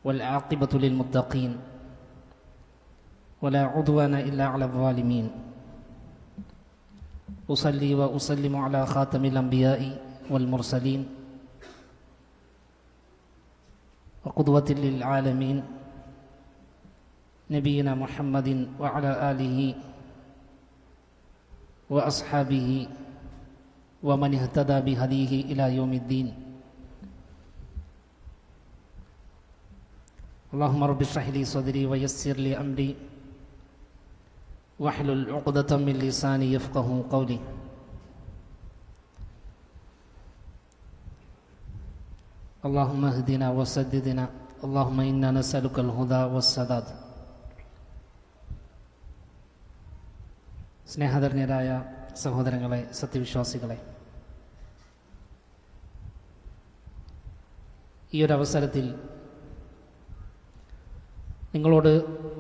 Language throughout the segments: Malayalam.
والعاقبة للمتقين ولا عدوان إلا على الظالمين أصلي وأسلم على خاتم الأنبياء والمرسلين وقدوة للعالمين نبينا محمد وعلى آله وأصحابه ومن اهتدى بهديه إلى يوم الدين. اللهم رب اشرح لي صدري ويسر لي أمري واحلل عقدة من لساني يفقهوا قولي. اللهم اهدنا وسددنا اللهم إنا نسألك الهدى والسداد. സ്നേഹധന്യരായ സഹോദരങ്ങളെ, സത്യവിശ്വാസികളെ, ഈ ഒരു അവസരത്തിൽ നിങ്ങളോട്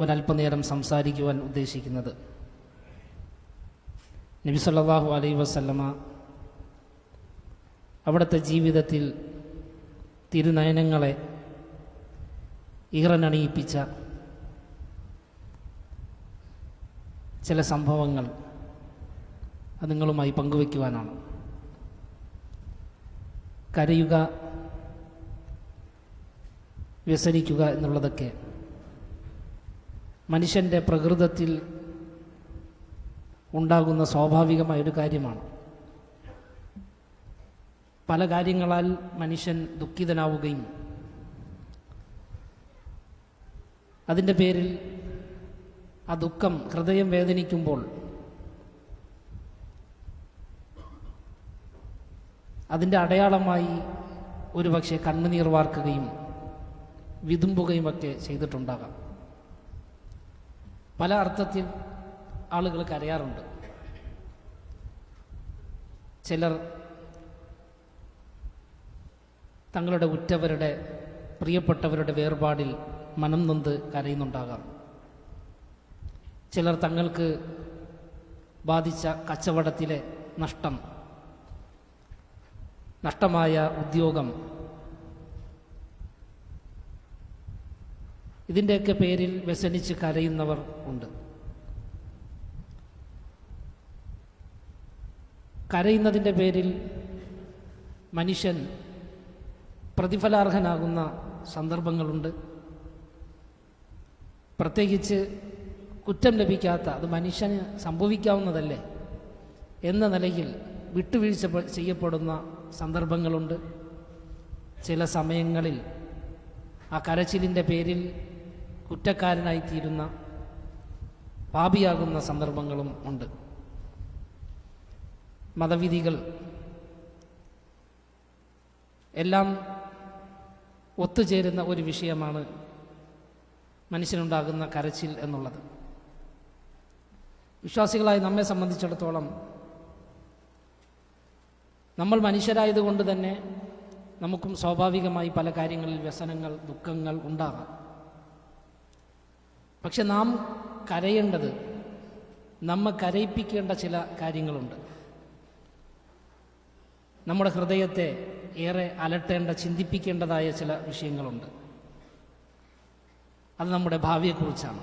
ഒരല്പനേരം സംസാരിക്കുവാൻ ഉദ്ദേശിക്കുന്നത് നബി സല്ലല്ലാഹു അലൈഹി വസല്ലമ അവിടുത്തെ ജീവിതത്തിൽ തിരുനയനങ്ങളെ ഈറനണിയിപ്പിച്ച ചില സംഭവങ്ങൾ അത് നിങ്ങളുമായി പങ്കുവയ്ക്കുവാനാണ്. കരയുക, വ്യസനിക്കുക എന്നുള്ളതൊക്കെ മനുഷ്യൻ്റെ പ്രകൃതത്തിൽ ഉണ്ടാകുന്ന സ്വാഭാവികമായൊരു കാര്യമാണ്. പല കാര്യങ്ങളാൽ മനുഷ്യൻ ദുഃഖിതനാവുകയും അതിൻ്റെ പേരിൽ ആ ദുഃഖം ഹൃദയം വേദനിക്കുമ്പോൾ അതിൻ്റെ അടയാളമായി ഒരുപക്ഷെ കണ്ണുനീർ വാർക്കുകയും വിതുമ്പുകയുമൊക്കെ ചെയ്തിട്ടുണ്ടാകാം. പല അർത്ഥത്തിൽ ആളുകൾ കരയാറുണ്ട്. ചിലർ തങ്ങളുടെ ഉറ്റവരുടെ, പ്രിയപ്പെട്ടവരുടെ വേർപാടിൽ മനം നൊന്ത് കരയുന്നുണ്ടാകാം. ചിലർ തങ്ങൾക്ക് ബാധിച്ച കച്ചവടത്തിലെ നഷ്ടമായ ഉദ്യോഗം, ഇതിൻ്റെയൊക്കെ പേരിൽ വ്യസനിച്ച് കരയുന്നവർ ഉണ്ട്. കരയുന്നതിൻ്റെ പേരിൽ മനുഷ്യൻ പ്രതിഫലാർഹനാകുന്ന സന്ദർഭങ്ങളുണ്ട്. പ്രത്യേകിച്ച് കുറ്റം ലഭിക്കാത്ത, അത് മനുഷ്യന് സംഭവിക്കാവുന്നതല്ലേ എന്ന നിലയിൽ വിട്ടുവീഴ്ച ചെയ്യപ്പെടുന്ന സന്ദർഭങ്ങളുണ്ട്. ചില സമയങ്ങളിൽ ആ കരച്ചിലിൻ്റെ പേരിൽ കുറ്റക്കാരനായിത്തീരുന്ന, പാപിയാകുന്ന സന്ദർഭങ്ങളും ഉണ്ട്. മതവിധികൾ എല്ലാം ഒത്തുചേരുന്ന ഒരു വിഷയമാണ് മനുഷ്യനുണ്ടാകുന്ന കരച്ചിൽ എന്നുള്ളത്. വിശ്വാസികളായി നമ്മെ സംബന്ധിച്ചിടത്തോളം നമ്മൾ മനുഷ്യരായതുകൊണ്ട് തന്നെ നമുക്കും സ്വാഭാവികമായി പല കാര്യങ്ങളിൽ വ്യസനങ്ങൾ, ദുഃഖങ്ങൾ ഉണ്ടാകാം. പക്ഷെ നാം കരയേണ്ടത്, നമ്മെ കരയിപ്പിക്കേണ്ട ചില കാര്യങ്ങളുണ്ട്. നമ്മുടെ ഹൃദയത്തെ ഏറെ അലട്ടേണ്ട, ചിന്തിപ്പിക്കേണ്ടതായ ചില വിഷയങ്ങളുണ്ട്. അത് നമ്മുടെ ഭാവിയെക്കുറിച്ചാണ്.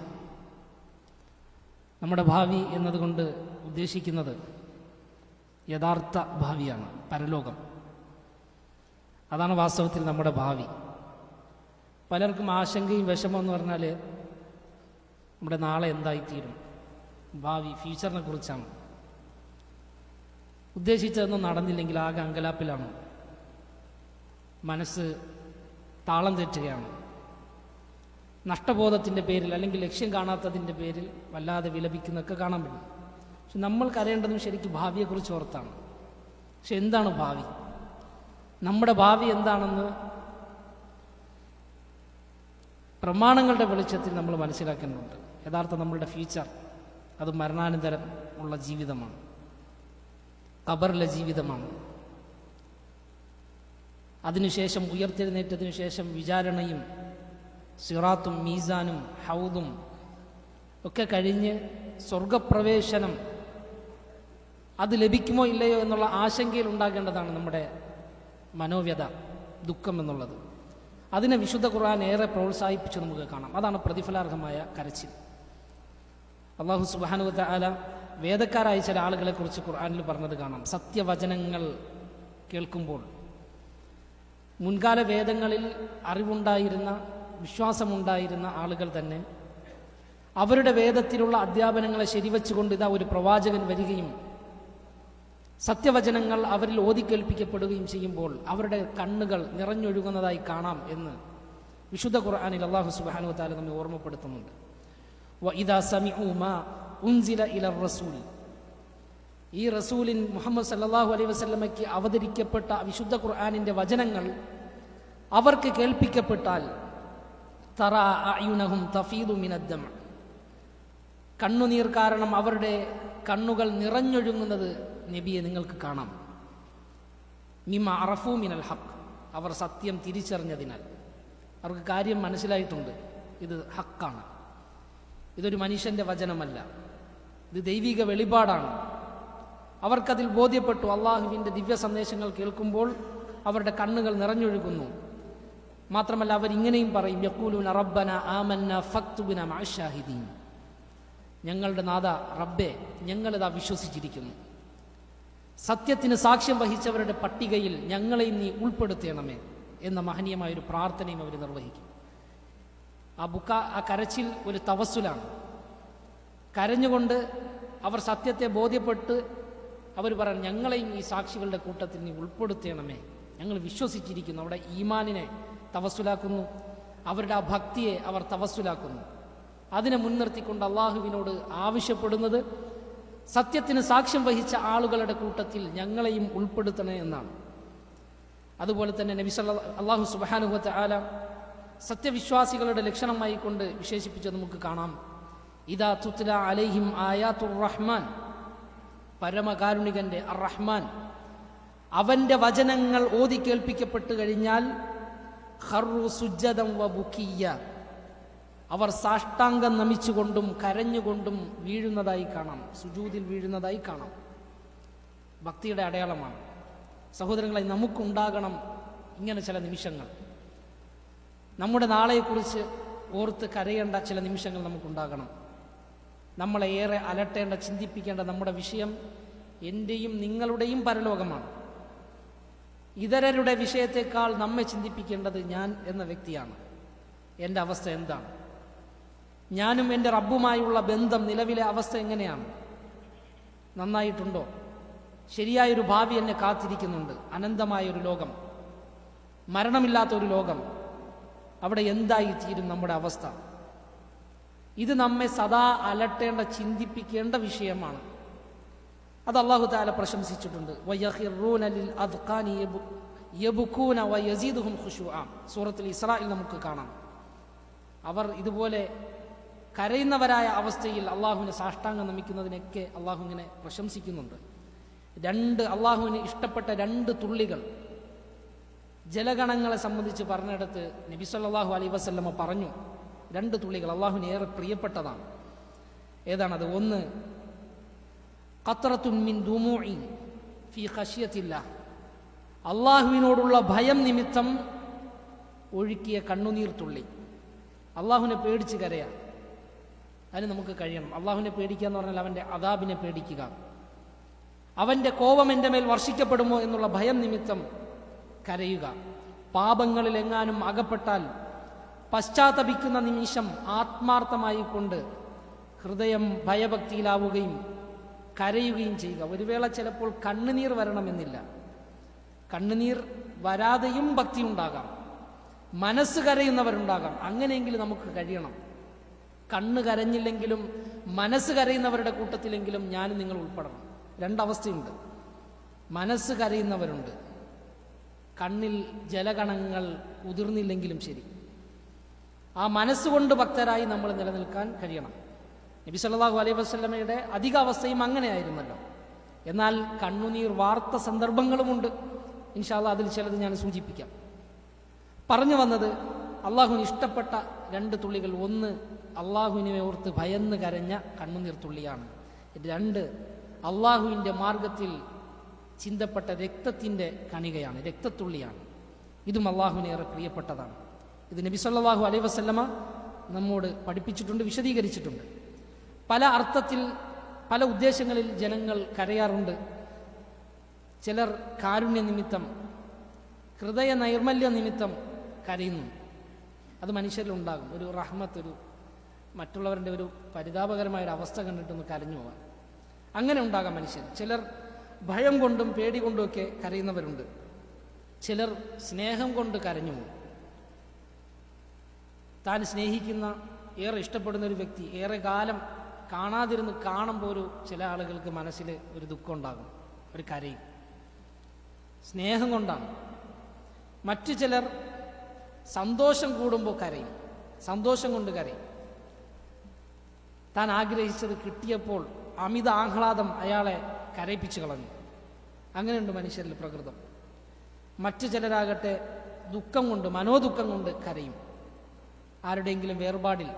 നമ്മുടെ ഭാവി എന്നതുകൊണ്ട് ഉദ്ദേശിക്കുന്നത് യഥാർത്ഥ ഭാവിയാണ്, പരലോകം. അതാണ് വാസ്തവത്തിൽ നമ്മുടെ ഭാവി. പലർക്കും ആശങ്കയും വിഷമം എന്ന് പറഞ്ഞാൽ നമ്മുടെ നാളെ എന്തായിത്തീരും, ഭാവി, ഫ്യൂച്ചറിനെ കുറിച്ചാണ്. ഉദ്ദേശിച്ചതൊന്നും നടന്നില്ലെങ്കിൽ ആകെ അങ്കലാപ്പിലാണ്, മനസ്സ് താളം തെറ്റുകയാണ്. നഷ്ടബോധത്തിൻ്റെ പേരിൽ അല്ലെങ്കിൽ ലക്ഷ്യം കാണാത്തതിൻ്റെ പേരിൽ വല്ലാതെ വിലപിക്കുന്നൊക്കെ കാണാൻ പറ്റും. പക്ഷെ നമ്മൾ കരയേണ്ടതും ശരിക്കും ഭാവിയെക്കുറിച്ച് ഓർത്താണ്. പക്ഷെ എന്താണ് ഭാവി? നമ്മുടെ ഭാവി എന്താണെന്ന് പ്രമാണങ്ങളുടെ വെളിച്ചത്തിൽ നമ്മൾ മനസ്സിലാക്കേണ്ടതുണ്ട്. യഥാർത്ഥ നമ്മളുടെ ഫ്യൂച്ചർ അത് മരണാനന്തരം ഉള്ള ജീവിതമാണ്, ഖബറിലെ ജീവിതമാണ്. അതിനുശേഷം ഉയർത്തെഴുന്നേറ്റതിനു ശേഷം വിചാരണയും സിറാത്തും മീസാനും ഹൗദും ഒക്കെ കഴിഞ്ഞ് സ്വർഗപ്രവേശനം അത് ലഭിക്കുമോ ഇല്ലയോ എന്നുള്ള ആശങ്കയിൽ ഉണ്ടാകേണ്ടതാണ് നമ്മുടെ മനോവ്യത, ദുഃഖം എന്നുള്ളത്. അതിനെ വിശുദ്ധ ഖുർആൻ ഏറെ പ്രോത്സാഹിപ്പിച്ച് നമുക്ക് കാണാം. അതാണ് പ്രതിഫലാർഹമായ കരച്ചിൽ. അല്ലാഹു സുബ്ഹാനഹു വ തആല വേദക്കാരായ ചില ആളുകളെക്കുറിച്ച് ഖുർആനിൽ പറഞ്ഞത് കാണാം. സത്യവചനങ്ങൾ കേൾക്കുമ്പോൾ മുൻകാല വേദങ്ങളിൽ അറിവുണ്ടായിരുന്ന, വിശ്വാസമുണ്ടായിരുന്ന ആളുകൾ തന്നെ അവരുടെ വേദത്തിലുള്ള അധ്യാപനങ്ങളെ ശരിവച്ചുകൊണ്ട് ഇതാ ഒരു പ്രവാചകൻ വരികയും സത്യവചനങ്ങൾ അവരിൽ ഓതിക്കേൽപ്പിക്കപ്പെടുകയും ചെയ്യുമ്പോൾ അവരുടെ കണ്ണുകൾ നിറഞ്ഞൊഴുകുന്നതായി കാണാം എന്ന് വിശുദ്ധ ഖുർആനിൽ അല്ലാഹു സുബ്ഹാനഹു വ തആല നമ്മെ ഓർമ്മപ്പെടുത്തുന്നുണ്ട്. വഇദാ സമിഉ മാ ഉൻസില ഇലർ റസൂൽ, ഈ റസൂലിൻ മുഹമ്മദ് സല്ലല്ലാഹു അലൈഹി വസല്ലമയ്ക്ക് അവതരിക്കപ്പെട്ട വിശുദ്ധ ഖുർആനിൻ്റെ വചനങ്ങൾ അവർക്ക് കേൾപ്പിക്കപ്പെട്ടാൽ തറാ അയുനഹും തഫീദു മിനദ്ദം, കണ്ണുനീർ കാരണം അവരുടെ കണ്ണുകൾ നിറഞ്ഞൊഴുങ്ങുന്നത് നബിയെ നിങ്ങൾക്ക് കാണാം. മിമ അറഫു മിനൽ ഹഖ്, അവർ സത്യം തിരിച്ചറിഞ്ഞതിനാൽ അവർക്ക് കാര്യം മനസ്സിലായിട്ടുണ്ട്, ഇത് ഹക്കാണ്, ഇതൊരു മനുഷ്യൻ്റെ വചനമല്ല, ഇത് ദൈവിക വെളിപാടാണ്. അവർക്കതിൽ ബോധ്യപ്പെട്ടു. അള്ളാഹുവിൻ്റെ ദിവ്യ സന്ദേശങ്ങൾ കേൾക്കുമ്പോൾ അവരുടെ കണ്ണുകൾ നിറഞ്ഞൊഴുകുന്നു. മാത്രമല്ല അവരിങ്ങനെയും പറയും, യഖൂലൂന റബ്ബന ആമന്ന ഫക്തുബിന മഅശ്ശാഹിദീൻ, ഞങ്ങളുടെ നാഥ റബ്ബേ, ഞങ്ങളിതാ വിശ്വസിച്ചിരിക്കുന്നു, സത്യത്തിന് സാക്ഷ്യം വഹിച്ചവരുടെ പട്ടികയിൽ ഞങ്ങളെയും നീ ഉൾപ്പെടുത്തണമേ എന്ന മഹനീയമായൊരു പ്രാർത്ഥനയും അവർ നിർവഹിക്കും. ആ കരച്ചിൽ ഒരു തവസ്സുലാണ്. കരഞ്ഞുകൊണ്ട് അവർ സത്യത്തെ ബോധ്യപ്പെട്ട് അവർ പറയും, ഞങ്ങളെയും ഈ സാക്ഷികളുടെ കൂട്ടത്തിൽ നീ ഉൾപ്പെടുത്തണമേ, ഞങ്ങൾ വിശ്വസിച്ചിരിക്കുന്നു. അവിടെ ഈമാനിനെ തവസ്സുലാക്കുന്നു, അവരുടെ ആ ഭക്തിയെ അവർ തവസ്സുലാക്കുന്നു. അതിനെ മുൻനിർത്തിക്കൊണ്ട് അള്ളാഹുവിനോട് ആവശ്യപ്പെടുന്നത് സത്യത്തിന് സാക്ഷ്യം വഹിച്ച ആളുകളുടെ കൂട്ടത്തിൽ ഞങ്ങളെയും ഉൾപ്പെടുത്തണേ എന്നാണ്. അതുപോലെ തന്നെ അല്ലാഹു സുബ്ഹാനഹു വ തആല സത്യവിശ്വാസികളുടെ ലക്ഷണമായി കൊണ്ട് വിശേഷിപ്പിച്ചത് നമുക്ക് കാണാം. ഇദാ തുത്ല അലൈഹിം ആയാതുർ റഹ്മാൻ, പരമകാരുണികന്റെ അർ റഹ്മാൻ, അവന്റെ വചനങ്ങൾ ഓതി കേൾപ്പിക്കപ്പെട്ട് കഴിഞ്ഞാൽ ഖർറു സുജ്ജദൻ വ ബുക്കിയ്യ, അവർ സാഷ്ടാംഗം നമിച്ചുകൊണ്ടും കരഞ്ഞുകൊണ്ടും വീഴുന്നതായി കാണാം, സുജൂദിൽ വീഴുന്നതായി കാണാം. ഭക്തിയുടെ അടയാളമാണ്. സഹോദരങ്ങളെ, നമുക്കുണ്ടാകണം ഇങ്ങനെ ചില നിമിഷങ്ങൾ. നമ്മുടെ നാളെക്കുറിച്ച് ഓർത്ത് കരയേണ്ട ചില നിമിഷങ്ങൾ നമുക്കുണ്ടാകണം. നമ്മളെ ഏറെ അലട്ടേണ്ട, ചിന്തിപ്പിക്കേണ്ട നമ്മുടെ വിഷയം എൻ്റെയും നിങ്ങളുടെയും പരലോകമാണ്. ഇതരരുടെ വിഷയത്തെക്കാൾ നമ്മെ ചിന്തിപ്പിക്കേണ്ടത് ഞാൻ എന്ന വ്യക്തിയാണ്. എൻ്റെ അവസ്ഥ എന്താണ്? ഞാനും എൻ്റെ റബ്ബുമായുള്ള ബന്ധം, നിലവിലെ അവസ്ഥ എങ്ങനെയാണ്? നന്നായിട്ടുണ്ടോ? ശരിയായൊരു ഭാവി എന്നെ കാത്തിരിക്കുന്നുണ്ട്. അനന്തമായൊരു ലോകം, മരണമില്ലാത്തൊരു ലോകം, അവിടെ എന്തായിത്തീരും നമ്മുടെ അവസ്ഥ? ഇത് നമ്മെ സദാ അലട്ടേണ്ട, ചിന്തിപ്പിക്കേണ്ട വിഷയമാണ്. അത് അല്ലാഹു തആല പ്രശംസിച്ചിട്ടുണ്ട്. വയഖിറൂന ലിൽ അദ്ഖാനി യബ്കൂന വയസീദുഹും ഖുശൂഅ, സൂറത്തുൽ ഇസ്രായിൽ നമുക്ക് കാണാം. അവർ ഇതുപോലെ കരയുന്നവരായ അവസ്ഥയിൽ അള്ളാഹുവിനെ സാഷ്ടാംഗം നമിക്കുന്നതിനൊക്കെ അള്ളാഹു ഇങ്ങനെ പ്രശംസിക്കുന്നുണ്ട്. അള്ളാഹുവിന് ഇഷ്ടപ്പെട്ട 2 തുള്ളികൾ ജലഗണങ്ങളെ സംബന്ധിച്ച് പറഞ്ഞിടത്ത് നബി സല്ലല്ലാഹു അലൈഹി വസല്ലമ പറഞ്ഞു, 2 തുള്ളികൾ അള്ളാഹുവിന് ഏറെ പ്രിയപ്പെട്ടതാണ്. ഏതാണത്? ഒന്ന്, ഖത്റത്തുൻ മിൻ ദുമൂഇ ഫീ ഖശിയത്തില്ലാഹ്, അള്ളാഹുവിനോടുള്ള ഭയം നിമിത്തം ഒഴുക്കിയ കണ്ണുനീർ തുള്ളി. അള്ളാഹുവിനെ പേടിച്ച് കരയാം, അതിന് നമുക്ക് കഴിയണം. അള്ളാഹുവിനെ പേടിക്കുക എന്ന് പറഞ്ഞാൽ അവൻ്റെ അദാബിനെ പേടിക്കുക, അവൻ്റെ കോപം എൻ്റെ മേൽ വർഷിക്കപ്പെടുമോ എന്നുള്ള ഭയം നിമിത്തം കരയുക. പാപങ്ങളിൽ എങ്ങാനും അകപ്പെട്ടാൽ പശ്ചാത്തപിക്കുന്ന നിമിഷം ആത്മാർത്ഥമായി കൊണ്ട് ഹൃദയം ഭയഭക്തിയിലാവുകയും കരയുകയും ചെയ്യുക. ഒരു വേള ചിലപ്പോൾ കണ്ണുനീർ വരണമെന്നില്ല, കണ്ണുനീർ വരാതെയും ഭക്തി ഉണ്ടാകാം, മനസ്സ് കരയുന്നവരുണ്ടാകാം. അങ്ങനെയെങ്കിലും നമുക്ക് കഴിയണം. കണ്ണ് കരഞ്ഞില്ലെങ്കിലും മനസ്സ് കരയുന്നവരുടെ കൂട്ടത്തിലെങ്കിലും ഞാനും നിങ്ങൾ ഉൾപ്പെടണം. 2 അവസ്ഥയുണ്ട്. മനസ്സ് കരയുന്നവരുണ്ട്, കണ്ണിൽ ജലഗണങ്ങൾ ഉതിർന്നില്ലെങ്കിലും ശരി. ആ മനസ്സുകൊണ്ട് ഭക്തരായി നമ്മൾ നിലനിൽക്കാൻ കഴിയണം. നബി സല്ലല്ലാഹു അലൈഹി വസല്ലമയുടെ അധിക അവസ്ഥയും അങ്ങനെയായിരുന്നല്ലോ. എന്നാൽ കണ്ണുനീർ വാർത്ത സന്ദർഭങ്ങളുമുണ്ട്. ഇൻഷാ അല്ലാഹ് അതിൽ ചിലത് ഞാൻ സൂചിപ്പിക്കാം. പറഞ്ഞു വന്നത്, അള്ളാഹുവിന് ഇഷ്ടപ്പെട്ട 2 തുള്ളികൾ. ഒന്ന്, അള്ളാഹുവിനെ ഓർത്ത് ഭയന്ന് കരഞ്ഞ കണ്ണുനീർ തുള്ളിയാണ്. 2, അള്ളാഹുവിൻ്റെ മാർഗത്തിൽ ചിന്തപ്പെട്ട രക്തത്തിൻ്റെ കണികയാണ്, രക്തത്തുള്ളിയാണ്. ഇതും അള്ളാഹുവിന് ഏറെ പ്രിയപ്പെട്ടതാണ്. ഇത് നബി സല്ലല്ലാഹു അലൈഹി വസല്ലമ നമ്മോട് പഠിപ്പിച്ചിട്ടുണ്ട്, വിശദീകരിച്ചിട്ടുണ്ട്. പല അർത്ഥത്തിൽ പല ഉദ്ദേശങ്ങളിൽ ജനങ്ങൾ കരയാറുണ്ട്. ചിലർ കാരുണ്യ നിമിത്തം, ഹൃദയ നൈർമല്യ നിമിത്തം കരയുന്നു. അത് മനുഷ്യരിലുണ്ടാകും. ഒരു റഹ്മത്ത്, ഒരു മറ്റുള്ളവരുടെ ഒരു പരിതാപകരമായൊരു അവസ്ഥ കണ്ടിട്ടൊന്ന് കരഞ്ഞു പോകാൻ, അങ്ങനെ ഉണ്ടാകാം മനുഷ്യർ. ചിലർ ഭയം കൊണ്ടും പേടി കൊണ്ടുമൊക്കെ കരയുന്നവരുണ്ട്. ചിലർ സ്നേഹം കൊണ്ട് കരഞ്ഞു പോകും. താൻ സ്നേഹിക്കുന്ന, ഏറെ ഇഷ്ടപ്പെടുന്ന ഒരു വ്യക്തി ഏറെ കാലം കാണാതിരുന്ന് കാണുമ്പോൾ ചില ആളുകൾക്ക് മനസ്സിൽ ഒരു ദുഃഖം ഉണ്ടാകും, ഒരു കരയും. സ്നേഹം കൊണ്ടാണ്. മറ്റു ചിലർ സന്തോഷം കൂടുമ്പോൾ കരയും, സന്തോഷം കൊണ്ട് കരയും. താൻ ആഗ്രഹിച്ചത് കിട്ടിയപ്പോൾ അമിത ആഹ്ലാദം അയാളെ കരയിപ്പിച്ചു കളഞ്ഞു. അങ്ങനെയുണ്ട് മനുഷ്യരിൽ പ്രകൃതം. മറ്റു ചിലരാകട്ടെ ദുഃഖം കൊണ്ട്, മനോദുഃഖം കൊണ്ട് കരയും. ആരുടെയെങ്കിലും വേർപാടിൽ,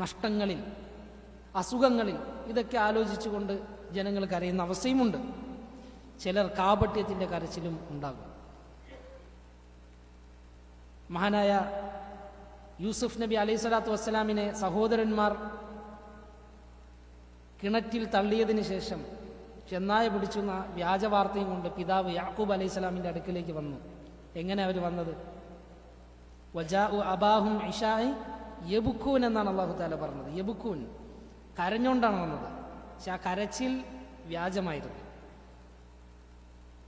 നഷ്ടങ്ങളിൽ, അസുഖങ്ങളിൽ, ഇതൊക്കെ ആലോചിച്ചുകൊണ്ട് ജനങ്ങൾ കരയുന്ന അവസ്ഥയുമുണ്ട്. ചിലർ കാപട്യത്തിൻ്റെ കരച്ചിലും ഉണ്ടാകും. മഹാനായ യൂസുഫ് നബി അലൈഹി സ്വലാത്തു വസ്സലാമിനെ സഹോദരന്മാർ കിണറ്റിൽ തള്ളിയതിന് ശേഷം ചെന്നായ പിടിച്ചുന്ന വ്യാജ വാർത്തയും കൊണ്ട് പിതാവ് യാക്കൂബ് അലൈഹി സ്വലാമിൻ്റെ അടുക്കിലേക്ക് വന്നു. എങ്ങനെ അവർ വന്നത്? വജാഉ അബാഹും ഇശാഇ യബുക്കൂൻ എന്നാണ് അല്ലാഹു തആല പറഞ്ഞത്. യബുക്കൂൻ, കരഞ്ഞുകൊണ്ടാണ് വന്നത്. പക്ഷെ ആ കരച്ചിൽ വ്യാജമായിരുന്നു,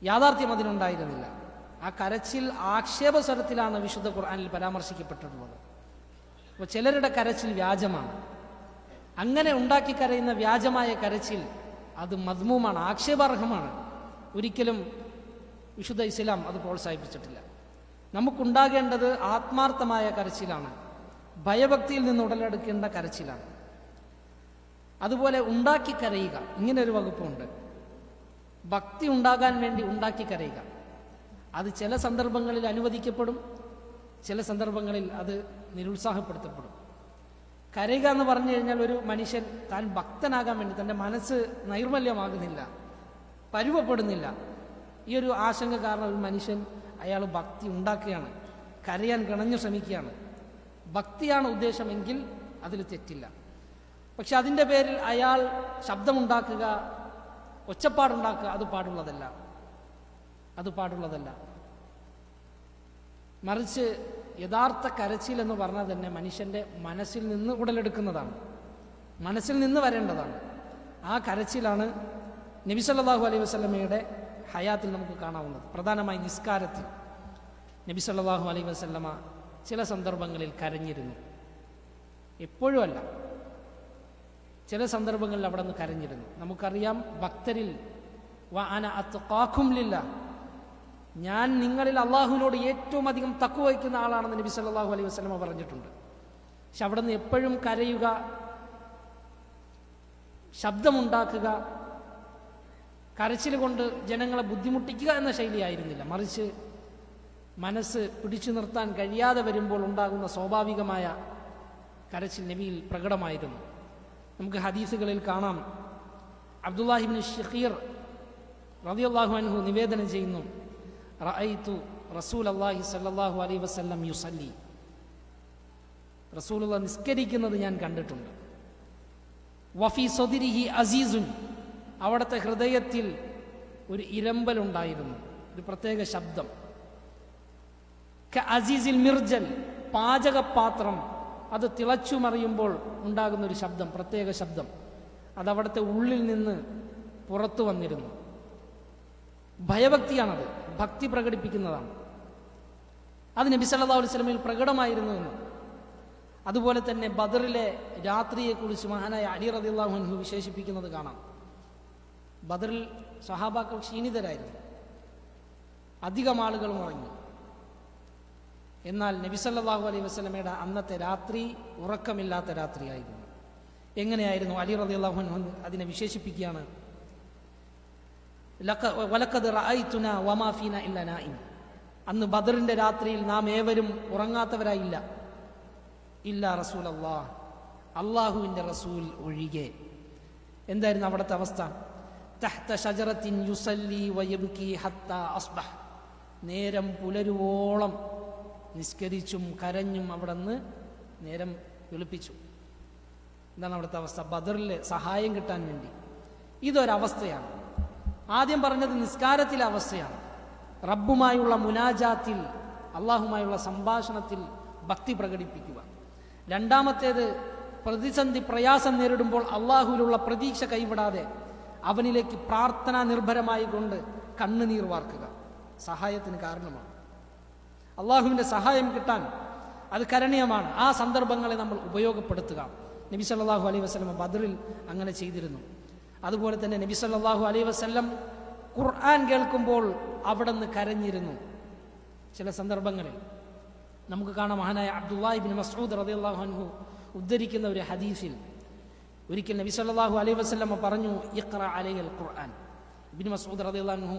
യാഥാർത്ഥ്യം അതിനുണ്ടായിരുന്നില്ല. ആ കരച്ചിൽ ആക്ഷേപസ്വരത്തിലാണ് വിശുദ്ധ ഖുർആനിൽ പരാമർശിക്കപ്പെട്ടിട്ടുള്ളത്. അപ്പോൾ ചിലരുടെ കരച്ചിൽ വ്യാജമാണ്. അങ്ങനെ ഉണ്ടാക്കി കരയുന്ന വ്യാജമായ കരച്ചിൽ അത് മദ്മൂമാണ്, ആക്ഷേപാർഹമാണ്. ഒരിക്കലും വിശുദ്ധ ഇസ്ലാം അത് പ്രോത്സാഹിപ്പിച്ചിട്ടില്ല. നമുക്കുണ്ടാകേണ്ടത് ആത്മാർത്ഥമായ കരച്ചിലാണ്, ഭയഭക്തിയിൽ നിന്ന് ഉടലെടുക്കേണ്ട കരച്ചിലാണ്. അതുപോലെ ഉണ്ടാക്കി കരയുക, ഇങ്ങനെ ഒരു വകുപ്പുണ്ട്. ഭക്തി ഉണ്ടാകാൻ വേണ്ടി ഉണ്ടാക്കി കരയുക. അത് ചില സന്ദർഭങ്ങളിൽ അനുവദിക്കപ്പെടും, ചില സന്ദർഭങ്ങളിൽ അത് നിരുത്സാഹപ്പെടുത്തപ്പെടും. കരയുക എന്ന് പറഞ്ഞു കഴിഞ്ഞാൽ ഒരു മനുഷ്യൻ താൻ ഭക്തനാകാൻ വേണ്ടി തൻ്റെ മനസ്സ് നൈർമല്യമാകുന്നില്ല, പരുവപ്പെടുന്നില്ല. ഈ ഒരു ആശങ്ക കാരണം ഒരു മനുഷ്യൻ അയാൾ ഭക്തി ഉണ്ടാക്കുകയാണ്, കരയാൻ കിണഞ്ഞു ശ്രമിക്കുകയാണ്. ഭക്തിയാണ് ഉദ്ദേശമെങ്കിൽ അതിൽ തെറ്റില്ല. പക്ഷെ അതിൻ്റെ പേരിൽ അയാൾ ശബ്ദമുണ്ടാക്കുക, ഒച്ചപ്പാടുണ്ടാക്കുക, അത് പാടുള്ളതല്ല, അത് പാടുള്ളതല്ല. മറിച്ച് യഥാർത്ഥ കരച്ചിൽ എന്ന് പറഞ്ഞാൽ തന്നെ മനുഷ്യൻ്റെ മനസ്സിൽ നിന്ന് ഉടലെടുക്കുന്നതാണ്, മനസ്സിൽ നിന്ന് വരേണ്ടതാണ്. ആ കരച്ചിലാണ് നബി സല്ലല്ലാഹു അലൈഹി വസല്ലമയുടെ ഹയാത്തിൽ നമുക്ക് കാണാവുന്നത്. പ്രധാനമായി നിസ്കാരത്തിൽ നബി സല്ലല്ലാഹു അലൈഹി വസല്ലമ ചില സന്ദർഭങ്ങളിൽ കരഞ്ഞിരുന്നു. എപ്പോഴും അല്ല, ചില സന്ദർഭങ്ങളിൽ അവിടെ നിന്ന് കരഞ്ഞിരുന്നു. നമുക്കറിയാം, ഭക്തരിൽ വ അന അത്ഖാകും ലില്ലാഹ്, ഞാൻ നിങ്ങളിൽ അള്ളാഹുവിനോട് ഏറ്റവും അധികം തഖ്വ വയ്ക്കുന്ന ആളാണെന്ന് നബി സല്ലല്ലാഹു അലൈഹി വസല്ലമ പറഞ്ഞിട്ടുണ്ട്. പക്ഷെ അവിടെ നിന്ന് എപ്പോഴും കരയുക, ശബ്ദമുണ്ടാക്കുക, കരച്ചിൽ കൊണ്ട് ജനങ്ങളെ ബുദ്ധിമുട്ടിക്കുക എന്ന ശൈലിയായിരുന്നില്ല. മറിച്ച് മനസ്സ് പിടിച്ചു നിർത്താൻ കഴിയാതെ വരുമ്പോൾ ഉണ്ടാകുന്ന സ്വാഭാവികമായ കരച്ചിൽ നബിയിൽ പ്രകടമായിരുന്നു. നമുക്ക് ഹദീസുകളിൽ കാണാം, അബ്ദുല്ലാഹി ഇബ്നു ശഖീർ റളിയല്ലാഹു അൻഹു നിവേദനം ചെയ്യുന്നു, റഅയ്തു റസൂലല്ലാഹി സ്വല്ലല്ലാഹു അലൈഹി വസല്ലം യുസല്ലി, റസൂലുള്ളാഹി നിസ്കരിക്കുന്നത് ഞാൻ കണ്ടിട്ടുണ്ട്. വഫി സദ്രിഹി അസീസുൻ, അവിടുത്തെ ഹൃദയത്തിൽ ഒരു ഇരമ്പലുണ്ടായിരുന്നു, ഒരു പ്രത്യേക ശബ്ദം. ക അസീസിൽ മിർജൽ, പാചകപാത്രം അത് തിളച്ചു മറിയുമ്പോൾ ഉണ്ടാകുന്ന ഒരു ശബ്ദം, പ്രത്യേക ശബ്ദം. അതവിടുത്തെ ഉള്ളിൽ നിന്ന് പുറത്തു വന്നിരുന്നു. ഭയഭക്തിയാണത്, ഭക്തി പ്രകടിപ്പിക്കുന്നതാണ്. അത് നബി സല്ലല്ലാഹു അലൈഹി വസല്ലമയിൽ പ്രകടമായിരുന്നു എന്ന്. അതുപോലെ തന്നെ ബദറിലെ രാത്രിയെക്കുറിച്ച് മഹാനായ അലി റളിയല്ലാഹു അൻഹു വിശേഷിപ്പിക്കുന്നത് കാണാം. ബദറിൽ സഹാബാക്കൾ ക്ഷീണിതരായിരുന്നു, അധികം ആളുകളും ഉറങ്ങി. എന്നാൽ നബി സല്ലല്ലാഹു അലൈഹി വസല്ലമയുടെ അന്നത്തെ രാത്രി ഉറക്കമില്ലാത്ത രാത്രിയായിരുന്നു. എങ്ങനെയായിരുന്നു? അലി റളിയല്ലാഹു അൻഹു അതിനെ വിശേഷിപ്പിക്കുകയാണ്, വലഖദ് റഅയ്തുനാ വമാ ഫീനാ ഇല്ലാ നായിം, അന്ന് ബദറിന്റെ രാത്രിയിൽ നാം ഏവരും ഉറങ്ങാത്തവരായില്ല, ഇല്ലാ റസൂലല്ലാഹ്, അല്ലാഹുവിൻ്റെ റസൂൽ ഒഴികെ. എന്തായിരുന്നു അവിടുത്തെ അവസ്ഥ? തഹ്ത ഷജറത്തിൻ യുസല്ലി വയബ്കി ഹത്താ അസ്ബഹ്, നേരം പുലരുവോളം നിസ്കരിച്ചും കരഞ്ഞും അവിടെ നിന്ന് നേരം വെളുപ്പിച്ചു. എന്താണ് അവിടുത്തെ അവസ്ഥ? ബദറിൽ സഹായം കിട്ടാൻ വേണ്ടി. ഇതൊരവസ്ഥയാണ്. ആദ്യം പറഞ്ഞത് നിസ്കാരത്തിലെ അവസ്ഥയാണ്. റബ്ബുമായുള്ള മുനാജാത്തിൽ, അള്ളാഹുമായുള്ള സംഭാഷണത്തിൽ ഭക്തി പ്രകടിപ്പിക്കുക. രണ്ടാമത്തേത് പ്രതിസന്ധി പ്രയാസം നേരിടുമ്പോൾ അള്ളാഹുവിലുള്ള പ്രതീക്ഷ കൈവിടാതെ അവനിലേക്ക് പ്രാർത്ഥനാ നിർഭരമായി കൊണ്ട് കണ്ണുനീർ വാർക്കുക. സഹായത്തിന് കാരണമാണ്. അള്ളാഹുവിൻ്റെ സഹായം കിട്ടാൻ അത് കരണീയമാണ്. ആ സന്ദർഭങ്ങളെ നമ്മൾ ഉപയോഗപ്പെടുത്തുക. നബി സല്ലല്ലാഹു അലൈഹി വസല്ലം ബദറിൽ അങ്ങനെ ചെയ്തിരുന്നു. അതുപോലെ തന്നെ നബി സല്ലല്ലാഹു അലൈഹി വസല്ലം ഖുർആൻ കേൾക്കുമ്പോൾ അവിടെ നിന്ന് കരഞ്ഞിരുന്നു. ചില സന്ദർഭങ്ങളിൽ നമുക്ക് കാണാം. മഹാനായ അബ്ദുല്ലാഹി ഇബ്നു മസ്ഊദ് റളിയല്ലാഹു അൻഹു ഉദ്ധരിക്കുന്ന ഒരു ഹദീസിൽ ഒരിക്കൽ നബി സല്ലല്ലാഹു അലൈഹി വസല്ലം പറഞ്ഞു, ഇഖ്റ അലൈഹിൽ ഖുർആൻ. ഇബ്നു മസ്ഊദ് റളിയല്ലാഹു അൻഹു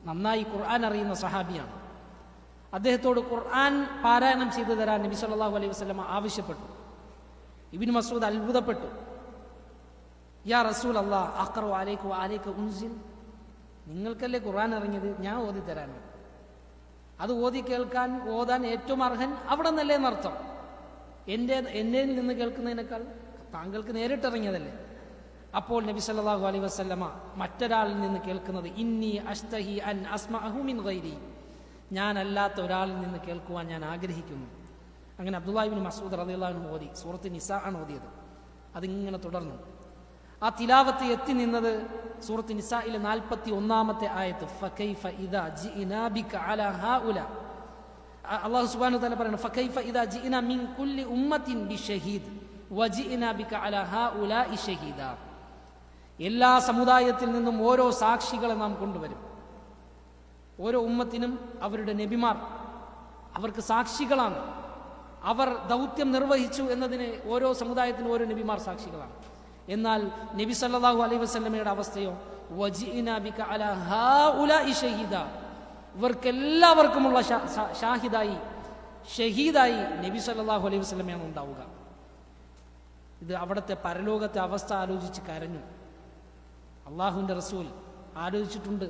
നന്നായി ഖുർആൻ അറിയുന്ന സഹാബിയാണ്. അദ്ദേഹത്തോട് ഖുർആൻ പാരായണം ചെയ്തു തരാൻ നബി സല്ലല്ലാഹു അലൈഹി വസല്ലം ആവശ്യപ്പെട്ടു. ഇബ്നു മസ്ഊദ് അത്ഭുതപ്പെട്ടു. യാ റസൂലല്ലാഹ്, അഖ്റഉ അലൈക വഅലൈക ഉൻസിൽ, നിങ്ങൾക്കല്ലേ ഖുർആൻ ഇറങ്ങിയത്, ഞാൻ ഓതി തരാനോ? അത് ഓതാൻ ഏറ്റവും അർഹൻ അവിടെ നിന്നല്ലേ എന്നർത്ഥം. എൻ്റെ നിന്ന് കേൾക്കുന്നതിനേക്കാൾ താങ്കൾക്ക് നേരിട്ടിറങ്ങിയതല്ലേ. അപ്പോൾ നബി സല്ലല്ലാഹു അലൈഹി വസല്ലമ മറ്റൊരാളിൽ നിന്ന് കേൾക്കുന്നത്, ഇന്നി അഷ്തഹി അൻ അസ്മഅഹു മിൻ ഗൈരി, ഞാനല്ലാത്ത ഒരാളിൽ നിന്ന് കേൾക്കുവാൻ ഞാൻ ആഗ്രഹിക്കുന്നു. അങ്ങനെ അബ്ദുല്ലാഹി ഇബ്നു മസ്ഊദ് റളിയല്ലാഹു അൻഹു ഓതി. സൂറത്ത് നിസാ ആണ് ഓതിയത്. അതിങ്ങനെ തുടർന്നു. ആ തിലാവത്ത് എത്തി നിന്നത് സൂറത്ത് നിസായിലെ 41-ാമത്തെ ആയത്ത്, ഫകൈഫ ഇദാ ജിഇനാ ബിക അലാ ഹൗല. അല്ലാഹു സുബ്ഹാനഹു വ തആല പറയുന്നു, ഫകൈഫ ഇദാ ജിഇനാ മിൻ കുല്ലി ഉമ്മത്തിൻ ബിശഹീദ് വജിഇനാ ബിക അലാ ഹൗലാഇ ഷഹീദാ. എല്ലാ സമുദായത്തിൽ നിന്നും ഓരോ സാക്ഷികളെ നാം കൊണ്ടുവരും. ഓരോ ഉമ്മത്തിനും അവരുടെ നബിമാർ അവർക്ക് സാക്ഷികളാണ്. അവർ ദൗത്യം നിർവഹിച്ചു എന്നതിന് ഓരോ സമുദായത്തിനും ഓരോ നബിമാർ സാക്ഷികളാണ്. എന്നാൽ നബി സല്ലല്ലാഹു അലൈഹി വസല്ലമയുടെ അവസ്ഥയോ, വജിഇനാ ബിക അലാ ഹൗലാഇ ഷഹീദാ, ഇവർക്കെല്ലാവർക്കുമുള്ള ഷഹീദായി നബി സല്ലല്ലാഹു അലൈഹി വസല്ലമയാണ് ഉണ്ടാവുക. ഇത് അവിടുത്തെ പരലോകത്തെ അവസ്ഥ ആലോചിച്ച് കരഞ്ഞു. അള്ളാഹുവിൻ്റെ റസൂൽ ആലോചിച്ചിട്ടുണ്ട്,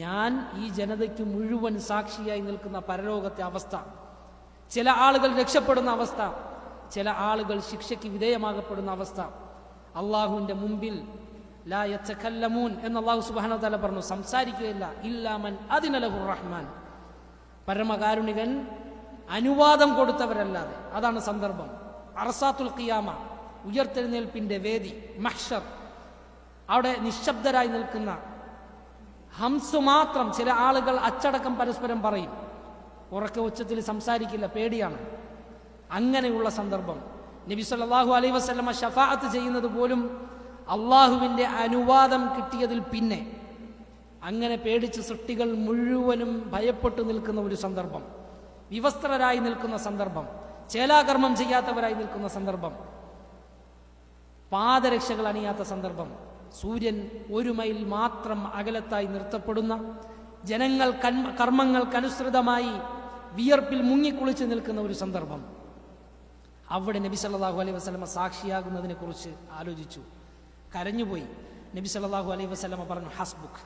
ഞാൻ ഈ ജനതയ്ക്ക് മുഴുവൻ സാക്ഷിയായി നിൽക്കുന്ന പരലോകത്തെ അവസ്ഥ, ചില ആളുകൾ രക്ഷപ്പെടുന്ന അവസ്ഥ, ചില ആളുകൾ ശിക്ഷയ്ക്ക് വിധേയമാകപ്പെടുന്ന അവസ്ഥ. അള്ളാഹുവിൻ്റെ മുമ്പിൽ ലാ യതകല്ലമൂൻ എന്ന് അള്ളാഹു സുബ്ഹാനഹു വ തആല പറഞ്ഞു, സംസാരിക്കുകയില്ല, ഇല്ലാ മൻ അദിന ലഹുർ റഹ്മാൻ, പരമകാരുണികൻ അനുവാദം കൊടുത്തവരല്ലാതെ. അതാണ് സന്ദർഭം. അർസാത്തുൽ ഖിയാമ, ഉയർത്തെഴുന്നേൽപ്പിൻ്റെ വേദി, മഹ്ശർ, അവിടെ നിശബ്ദരായി നിൽക്കുന്ന ഹംസ് മാത്രം. ചില ആളുകൾ അച്ചടക്കം പരസ്പരം പറയും, ഉറക്കെ ഉച്ചത്തിൽ സംസാരിക്കില്ല, പേടിയാണ്. അങ്ങനെയുള്ള സന്ദർഭം നബി സല്ലല്ലാഹു അലൈഹി വസല്ലമ ശഫാഅത്ത് ചെയ്യുന്നത് പോലും അള്ളാഹുവിൻ്റെ അനുവാദം കിട്ടിയതിൽ പിന്നെ. അങ്ങനെ പേടിച്ച് സൃഷ്ടികൾ മുഴുവനും ഭയപ്പെട്ടു നിൽക്കുന്ന ഒരു സന്ദർഭം, വിവസ്ത്രരായി നിൽക്കുന്ന സന്ദർഭം, ചേലാകർമ്മം ചെയ്യാത്തവരായി നിൽക്കുന്ന സന്ദർഭം, പാദരക്ഷകൾ അണിയാത്ത സന്ദർഭം, സൂര്യൻ 1 മൈൽ മാത്രം അകലത്തായി നിർത്തപ്പെടുന്ന, ജനങ്ങൾ കർമ്മങ്ങൾക്കനുസൃതമായി വിയർപ്പിൽ മുങ്ങിക്കുളിച്ച് നിൽക്കുന്ന ഒരു സന്ദർഭം. അവിടെ നബി സല്ലല്ലാഹു അലൈഹി വസല്ലമ സാക്ഷിയാകുന്നതിനെ കുറിച്ച് ആലോചിച്ചു, കരഞ്ഞുപോയി. നബി സല്ലല്ലാഹു അലൈഹി വസല്ലമ പറഞ്ഞു, ഹസ്ബുക്.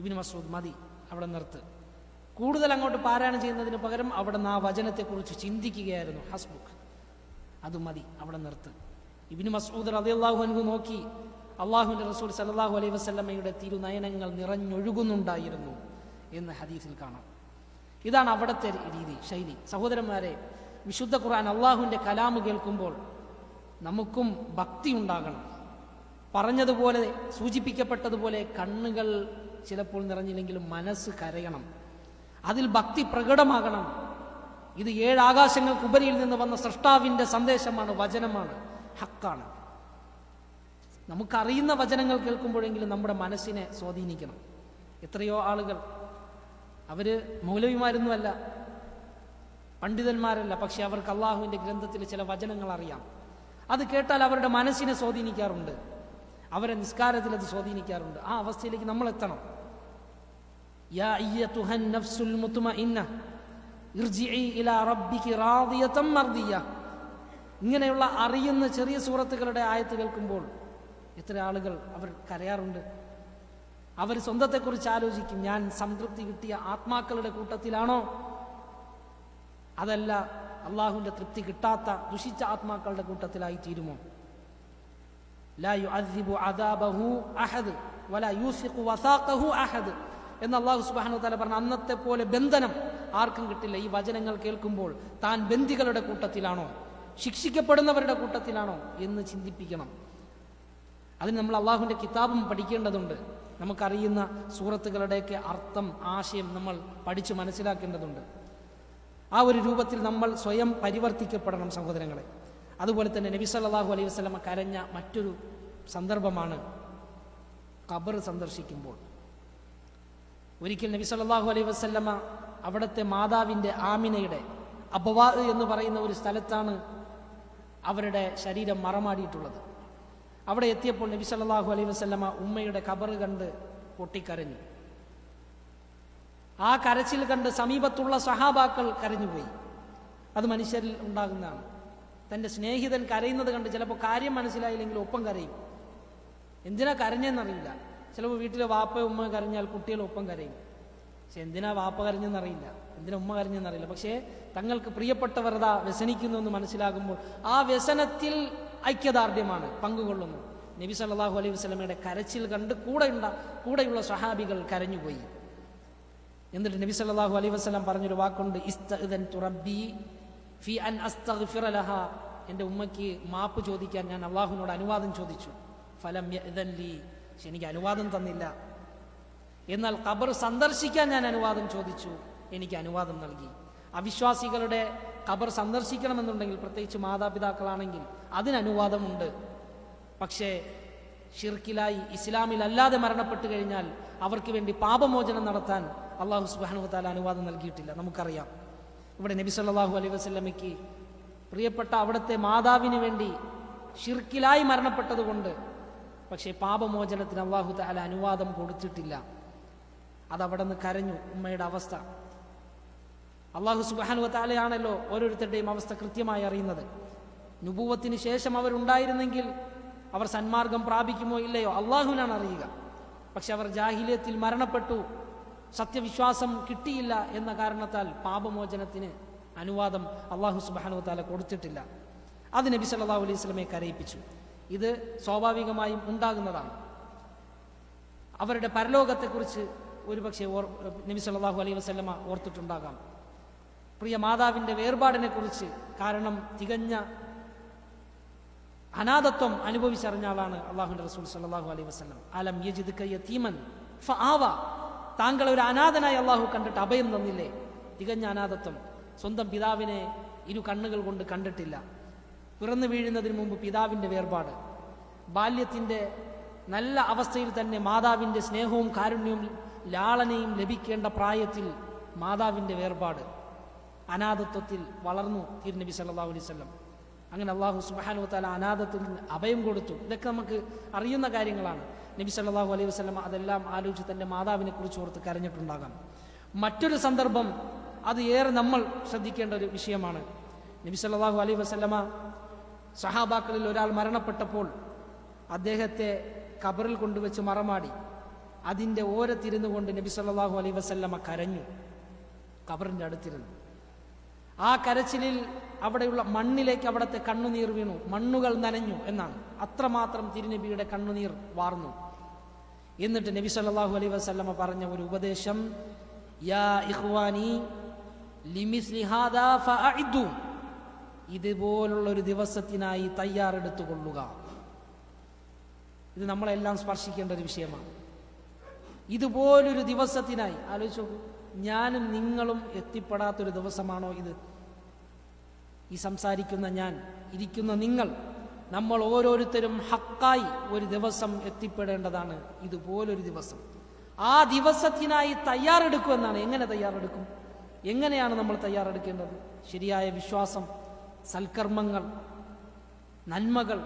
ഇബ്നു മസ്ഊദ്, മതി, അവിടെ നിർത്ത്. കൂടുതൽ അങ്ങോട്ട് പാരായണം ചെയ്യുന്നതിന് പകരം അവിടെ നിന്ന് ആ വചനത്തെക്കുറിച്ച് ചിന്തിക്കുകയായിരുന്നു. ഹസ്ബുക്, അത് മതി, അവിടെ നിർത്ത്. ഇബ്നു മസ്ഊദ് റളിയല്ലാഹു അൻഹു നോക്കി, അള്ളാഹുവിൻ്റെ റസൂൽ സല്ലല്ലാഹു അലൈഹി വസല്ലമയുടെ തിരുനയനങ്ങൾ നിറഞ്ഞൊഴുകുന്നുണ്ടായിരുന്നു എന്ന് ഹദീസിൽ കാണാം. ഇതാണ് അവിടുത്തെ രീതി, ശൈലി. സഹോദരന്മാരെ, വിശുദ്ധ ഖുർആൻ, അള്ളാഹുവിൻ്റെ കലാമ് കേൾക്കുമ്പോൾ നമുക്കും ഭക്തി ഉണ്ടാകണം. പറഞ്ഞതുപോലെ, സൂചിപ്പിക്കപ്പെട്ടതുപോലെ കണ്ണുകൾ ചിലപ്പോൾ നിറഞ്ഞില്ലെങ്കിലും മനസ്സ് കരയണം. അതിൽ ഭക്തി പ്രകടമാകണം. ഇത് 7 ആകാശങ്ങൾക്കുപരിയിൽ നിന്ന് വന്ന സൃഷ്ടാവിൻ്റെ സന്ദേശമാണ്, വചനമാണ്, ഹക്കാണ്. നമുക്കറിയുന്ന വചനങ്ങൾ കേൾക്കുമ്പോഴെങ്കിലും നമ്മുടെ മനസ്സിനെ സ്വാധീനിക്കണം. എത്രയോ ആളുകൾ, അവർ മൗലവിമാരൊന്നുമല്ല, പണ്ഡിതന്മാരല്ല, പക്ഷെ അവർക്ക് അള്ളാഹുവിൻ്റെ ഗ്രന്ഥത്തിൽ ചില വചനങ്ങൾ അറിയാം. അത് കേട്ടാൽ അവരുടെ മനസ്സിനെ സ്വാധീനിക്കാറുണ്ട്, അവരെ നിസ്കാരത്തിൽ അത് സ്വാധീനിക്കാറുണ്ട്. ആ അവസ്ഥയിലേക്ക് നമ്മൾ എത്തണം. യാ അയ്യതുഹൻ നഫ്സുൽ മുത്മഇന്ന ഇർജിഇ ഇലാ റബ്ബികി റാദിയതൻ മർദിയ. ഇങ്ങനെയുള്ള അറിയുന്ന ചെറിയ സൂറത്തുകളുടെ ആയത്ത് കേൾക്കുമ്പോൾ എത്ര ആളുകൾ അവർ കരയാറുണ്ട്. അവർ സ്വന്തത്തെക്കുറിച്ച് ആലോചിക്കും, ഞാൻ സംതൃപ്തി കിട്ടിയ ആത്മാക്കളുടെ കൂട്ടത്തിലാണോ അതല്ല അള്ളാഹുവിൻ്റെ തൃപ്തി കിട്ടാത്ത ദുഷിച്ച ആത്മാക്കളുടെ കൂട്ടത്തിലായി തീരുമോ? ലാ യുഅദ്ദിബു അദാബഹു അഹദ് വലാ യൂസിഖു വസാഖഹു അഹദ് എന്ന് അള്ളാഹു സുബ്ഹാനഹു വതആല പറഞ്ഞ അന്നത്തെ പോലെ ബന്ധനം ആർക്കും കിട്ടില്ല. ഈ വചനങ്ങൾ കേൾക്കുമ്പോൾ താൻ ബന്ദികളുടെ കൂട്ടത്തിലാണോ, ശിക്ഷിക്കപ്പെടുന്നവരുടെ കൂട്ടത്തിലാണോ എന്ന് ചിന്തിപ്പിക്കണം. അതിന് നമ്മൾ അള്ളാഹുവിൻ്റെ കിതാബും പഠിക്കേണ്ടതുണ്ട്. നമുക്കറിയുന്ന സൂറത്തുകളുടെയൊക്കെ അർത്ഥം, ആശയം നമ്മൾ പഠിച്ചു മനസ്സിലാക്കേണ്ടതുണ്ട്. ആ ഒരു രൂപത്തിൽ നമ്മൾ സ്വയം പരിവർത്തിക്കപ്പെടണം സഹോദരങ്ങളെ. അതുപോലെ തന്നെ നബി സല്ലല്ലാഹു അലൈഹി വസല്ലമ കരഞ്ഞ മറ്റൊരു സന്ദർഭമാണ് ഖബർ സന്ദർശിക്കുമ്പോൾ. ഒരിക്കൽ നബി സല്ലല്ലാഹു അലൈഹി വസല്ലമ അവിടുത്തെ മാതാവിൻ്റെ ആമിനയുടെ അബവാ എന്ന് പറയുന്ന ഒരു സ്ഥലത്താണ് അവരുടെ ശരീരം മറമാടിയിട്ടുള്ളത്. അവിടെ എത്തിയപ്പോൾ നബി സല്ലല്ലാഹു അലൈഹി വസല്ലമ ഉമ്മയുടെ ഖബർ കണ്ട് പൊട്ടിക്കരഞ്ഞു. ആ കരച്ചിൽ കണ്ട് സമീപത്തുള്ള സഹാബാക്കൾ കരഞ്ഞുപോയി. അത് മനുഷ്യരിൽ ഉണ്ടാകുന്നതാണ്. തൻ്റെ സ്നേഹിതൻ കരയുന്നത് കണ്ട് ചിലപ്പോൾ കാര്യം മനസ്സിലായില്ലെങ്കിൽ ഒപ്പം കരയും. എന്തിനാ കരഞ്ഞെന്നറിയില്ല. ചിലപ്പോൾ വീട്ടിലെ വാപ്പ ഉമ്മ കരഞ്ഞാൽ കുട്ടികൾ ഒപ്പം കരയും. പക്ഷെ എന്തിനാ വാപ്പ കരഞ്ഞെന്നറിയില്ല, എന്തിനാ ഉമ്മ കരഞ്ഞെന്നറിയില്ല. പക്ഷേ തങ്ങൾക്ക് പ്രിയപ്പെട്ടവർ അതാ വ്യസനിക്കുന്നു എന്ന് മനസ്സിലാകുമ്പോൾ ആ വ്യസനത്തിൽ ഐക്യദാർഢ്യമാണ്, പങ്കുകൊള്ളുന്നു. നബി സല്ലല്ലാഹു അലൈഹി വസല്ലമയുടെ കരച്ചിൽ കണ്ട് കൂടെയുള്ള സഹാബികൾ കരഞ്ഞുപോയി. എന്നിട്ട് നബി സല്ലല്ലാഹു അലൈഹി വസല്ലം പറഞ്ഞൊരു വാക്കുണ്ട്, ഇസ്തഅ്ദൻതു റബ്ബി ഫി അൻ അസ്തഗ്ഫിറ ലഹാ. എൻ്റെ ഉമ്മയ്ക്ക് മാപ്പ് ചോദിക്കാൻ ഞാൻ അള്ളാഹുവിനോട് അനുവാദം ചോദിച്ചു. ഫലം യഅ്ദൻ ലി, പക്ഷെ എനിക്ക് അനുവാദം തന്നില്ല. എന്നാൽ ഖബർ സന്ദർശിക്കാൻ ഞാൻ അനുവാദം ചോദിച്ചു, എനിക്ക് അനുവാദം നൽകി. അവിശ്വാസികളുടെ ഖബർ സന്ദർശിക്കണമെന്നുണ്ടെങ്കിൽ, പ്രത്യേകിച്ച് മാതാപിതാക്കളാണെങ്കിൽ അതിന് അനുവാദമുണ്ട്. പക്ഷേ ഷിർക്കിലായി ഇസ്ലാമിലല്ലാതെ മരണപ്പെട്ടു കഴിഞ്ഞാൽ അവർക്ക് വേണ്ടി പാപമോചനം നടത്താൻ അള്ളാഹു സുബ്ഹാനഹു വതആല അനുവാദം നൽകിയിട്ടില്ല. നമുക്കറിയാം, ഇവിടെ നബി സല്ലല്ലാഹു അലൈഹി വസല്ലമയ്ക്ക് പ്രിയപ്പെട്ട അവിടുത്തെ മാതാവിന് വേണ്ടി ഷിർക്കിലായി മരണപ്പെട്ടതുകൊണ്ട് പക്ഷേ പാപമോചനത്തിന് അള്ളാഹു തആല അനുവാദം കൊടുത്തിട്ടില്ല. അതവിടെ നിന്ന് കരഞ്ഞു. ഉമ്മയുടെ അവസ്ഥ അള്ളാഹു സുബ്ഹാനഹു വതആലയാണല്ലോ ഓരോരുത്തരുടെയും അവസ്ഥ കൃത്യമായി അറിയുന്നത്. നുബുവത്തിന് ശേഷം അവരുണ്ടായിരുന്നെങ്കിൽ അവർ സന്മാർഗം പ്രാപിക്കുമോ ഇല്ലയോ അള്ളാഹുവിനാണ് അറിയുക. പക്ഷെ അവർ ജാഹിലിയത്തിൽ മരണപ്പെട്ടു, സത്യവിശ്വാസം കിട്ടിയില്ല എന്ന കാരണത്താൽ പാപമോചനത്തിന് അനുവാദം അള്ളാഹു സുബ്ഹാനഹു വതആല കൊടുത്തിട്ടില്ല. അത് നബി സല്ലല്ലാഹു അലൈഹി വസല്ലമയെ കരയിപ്പിച്ചു. ഇത് സ്വാഭാവികമായും ഉണ്ടാകുന്നതാണ്. അവരുടെ പരലോകത്തെക്കുറിച്ച് ഒരുപക്ഷെ നബി സല്ലല്ലാഹു അലൈഹി വസല്ലമ ഓർത്തിട്ടുണ്ടാകാം. പ്രിയ മാതാവിൻ്റെ വേർപാടിനെ കുറിച്ച്. കാരണം തികഞ്ഞ അനാഥത്വം അനുഭവിച്ചറിഞ്ഞ ആളാണ് അള്ളാഹുവിൻ്റെ റസൂൽ സല്ലല്ലാഹു അലൈഹി വസല്ലം. അലം യജിദ്ക യതീമൻ ഫആവ, താങ്കൾ ഒരു അനാഥനായി അള്ളാഹു കണ്ടിട്ട് അഭയം തന്നില്ലേ. തികഞ്ഞ അനാഥത്വം. സ്വന്തം പിതാവിനെ ഇരു കണ്ണുകൾ കൊണ്ട് കണ്ടിട്ടില്ല. പിറന്നു വീഴുന്നതിന് മുമ്പ് പിതാവിൻ്റെ വേർപാട്. ബാല്യത്തിൻ്റെ നല്ല അവസ്ഥയിൽ തന്നെ മാതാവിൻ്റെ സ്നേഹവും കാരുണ്യവും ലാളനയും ലഭിക്കേണ്ട പ്രായത്തിൽ മാതാവിൻ്റെ വേർപാട്. അനാഥത്വത്തിൽ വളർന്നു തിരുനബി സല്ലല്ലാഹു അലൈഹി വസല്ലം. അങ്ങനെ അള്ളാഹു സുബ്ഹാനഹു വതആല അനാഥത്തിൽ അഭയം കൊടുത്തു. ഇതൊക്കെ നമുക്ക് അറിയുന്ന കാര്യങ്ങളാണ്. നബി സല്ലല്ലാഹു അലൈഹി വസല്ലം അതെല്ലാം ആലോചിച്ച് തൻ്റെ മാതാവിനെ കുറിച്ച് ഓർത്ത് കരഞ്ഞിട്ടുണ്ടാകാം. മറ്റൊരു സന്ദർഭം, അത് ഏറെ നമ്മൾ ശ്രദ്ധിക്കേണ്ട ഒരു വിഷയമാണ്. നബി സല്ലല്ലാഹു അലൈഹി വസല്ലമ സഹാബാക്കളിൽ ഒരാൾ മരണപ്പെട്ടപ്പോൾ അദ്ദേഹത്തെ ഖബറിൽ കൊണ്ടുവച്ച് മറമാടി. അതിൻ്റെ ഓരത്തിരുന്നു കൊണ്ട് നബി സല്ലല്ലാഹു അലൈഹി വസല്ലമ കരഞ്ഞു. ഖബറിൻ്റെ അടുത്തിരുന്നു. ആ കരച്ചിലിൽ അവിടെയുള്ള മണ്ണിലേക്ക് അവിടുത്തെ കണ്ണുനീർ വീണു. മണ്ണുകൾ നനഞ്ഞു എന്നാണ്. അത്രമാത്രം തിരുനബിയുടെ കണ്ണുനീർ വാർന്നു. എന്നിട്ട് നബി സല്ലല്ലാഹു അലൈഹി വസല്ലമ പറഞ്ഞ ഒരു ഉപദേശം, യാ ഇഖ്വാനി ലിമിസ്ലി ഹാദാ ഫഅഇദു, ഇതുപോലുള്ള ഒരു ദിവസത്തിനായി തയ്യാറെടുത്തുകൊള്ളുക. ഇത് നമ്മളെല്ലാം സ്പർശിക്കേണ്ട ഒരു വിഷയമാണ്. ഇതുപോലൊരു ദിവസത്തിനായി ആലോചിച്ച് നോക്കൂ. ഞാനും നിങ്ങളും എത്തിപ്പെടാത്തൊരു ദിവസമാണോ ഇത്? ഈ സംസാരിക്കുന്ന ഞാൻ, ഇരിക്കുന്ന നിങ്ങൾ, നമ്മൾ ഓരോരുത്തരും ഹക്കായി ഒരു ദിവസം എത്തിപ്പെടേണ്ടതാണ്. ഇതുപോലൊരു ദിവസം. ആ ദിവസത്തിനായി തയ്യാറെടുക്കുമെന്നാണ്. എങ്ങനെ തയ്യാറെടുക്കും? എങ്ങനെയാണ് നമ്മൾ തയ്യാറെടുക്കേണ്ടത്? ശരിയായ വിശ്വാസം, സൽക്കർമ്മങ്ങൾ, നന്മകൾ.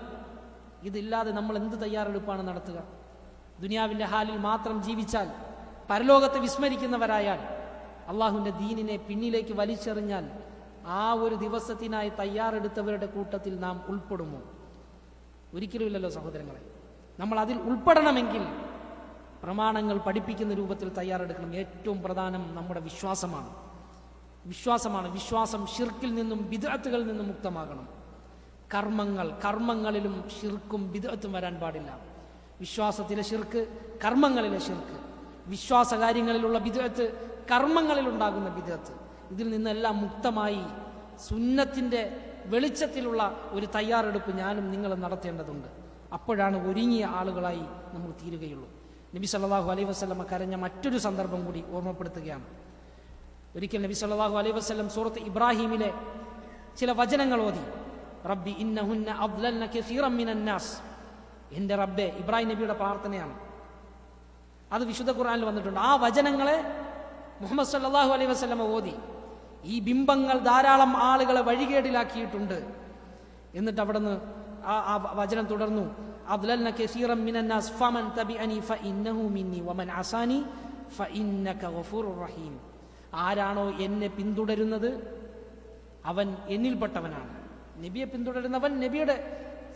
ഇതില്ലാതെ നമ്മൾ എന്ത് തയ്യാറെടുപ്പാണ് നടത്തുക? ദുനിയാവിൻ്റെ ഹാലിൽ മാത്രം ജീവിച്ചാൽ, പരലോകത്തെ വിസ്മരിക്കുന്നവരായാൽ, അള്ളാഹുവിൻ്റെ ദീനിനെ പിന്നിലേക്ക് വലിച്ചെറിഞ്ഞാൽ ആ ഒരു ദിവസത്തിനായി തയ്യാറെടുത്തവരുടെ കൂട്ടത്തിൽ നാം ഉൾപ്പെടുമോ? ഒരിക്കലുമില്ലല്ലോ സഹോദരങ്ങളെ. നമ്മൾ അതിൽ ഉൾപ്പെടണമെങ്കിൽ പ്രമാണങ്ങൾ പഠിപ്പിക്കുന്ന രൂപത്തിൽ തയ്യാറെടുക്കണം. ഏറ്റവും പ്രധാനം നമ്മുടെ വിശ്വാസമാണ്. വിശ്വാസമാണ്. വിശ്വാസം ഷിർക്കിൽ നിന്നും ബിദ്അത്തുകളിൽ നിന്നും മുക്തമാകണം. കർമ്മങ്ങളിലും ഷിർക്കും ബിദ്അത്തും വരാൻ പാടില്ല. വിശ്വാസത്തിലെ ഷിർക്ക്, കർമ്മങ്ങളിലെ ഷിർക്ക്, വിശ്വാസ കാര്യങ്ങളിലുള്ള ബിദ്അത്ത്, കർമ്മങ്ങളിലുണ്ടാകുന്ന ബിദ്അത്ത്, ഇതിൽ നിന്നെല്ലാം മുക്തമായി സുന്നത്തിൻ്റെ വെളിച്ചത്തിലുള്ള ഒരു തയ്യാറെടുപ്പ് ഞാനും നിങ്ങളും നടത്തേണ്ടതുണ്ട്. അപ്പോഴാണ് ഒരുങ്ങിയ ആളുകളായി നമ്മൾ തീരുകയുള്ളൂ. നബി സല്ലല്ലാഹു അലൈഹി വസല്ലം കരഞ്ഞ മറ്റൊരു സന്ദർഭം കൂടി ഓർമ്മപ്പെടുത്തുകയാണ്. ഒരിക്കൽ നബി സല്ലല്ലാഹു അലൈഹി വസല്ലം സൂറത്ത് ഇബ്രാഹിമിലെ ചില വചനങ്ങൾ ഓതി. റബ്ബി ഇന്നഹുന്ന അദ്ലൽന കസീറൻ മിനൻ നാസ്. എൻ്റെ റബ്ബേ, ഇബ്രാഹിം നബിയുടെ പ്രാർത്ഥനയാണ്, അത് വിശുദ്ധ ഖുർആനിൽ വന്നിട്ടുണ്ട്. ആ വചനങ്ങളെ മുഹമ്മദ് സല്ലല്ലാഹു അലൈഹി വസല്ലം ഓതി. ഈ ബിംബങ്ങൾ ധാരാളം ആളുകളെ വഴികേടിലാക്കിയിട്ടുണ്ട്. എന്നിട്ട് അവിടുന്ന് ആ വചനം തുടർന്നു, അദ്ലൽന കസീറൻ മിനൻ നാസ് ഫമൻ തബിഅനി ഫഇന്നഹു മിന്നി വമൻ അസാനി ഫഇന്നക ഗഫൂറുർ റഹീം. ആരാണോ എന്നെ പിന്തുടരുന്നത് അവൻ എന്നിൽപ്പെട്ടവനാണ്. നബിയെ പിന്തുടരുന്നവൻ നബിയുടെ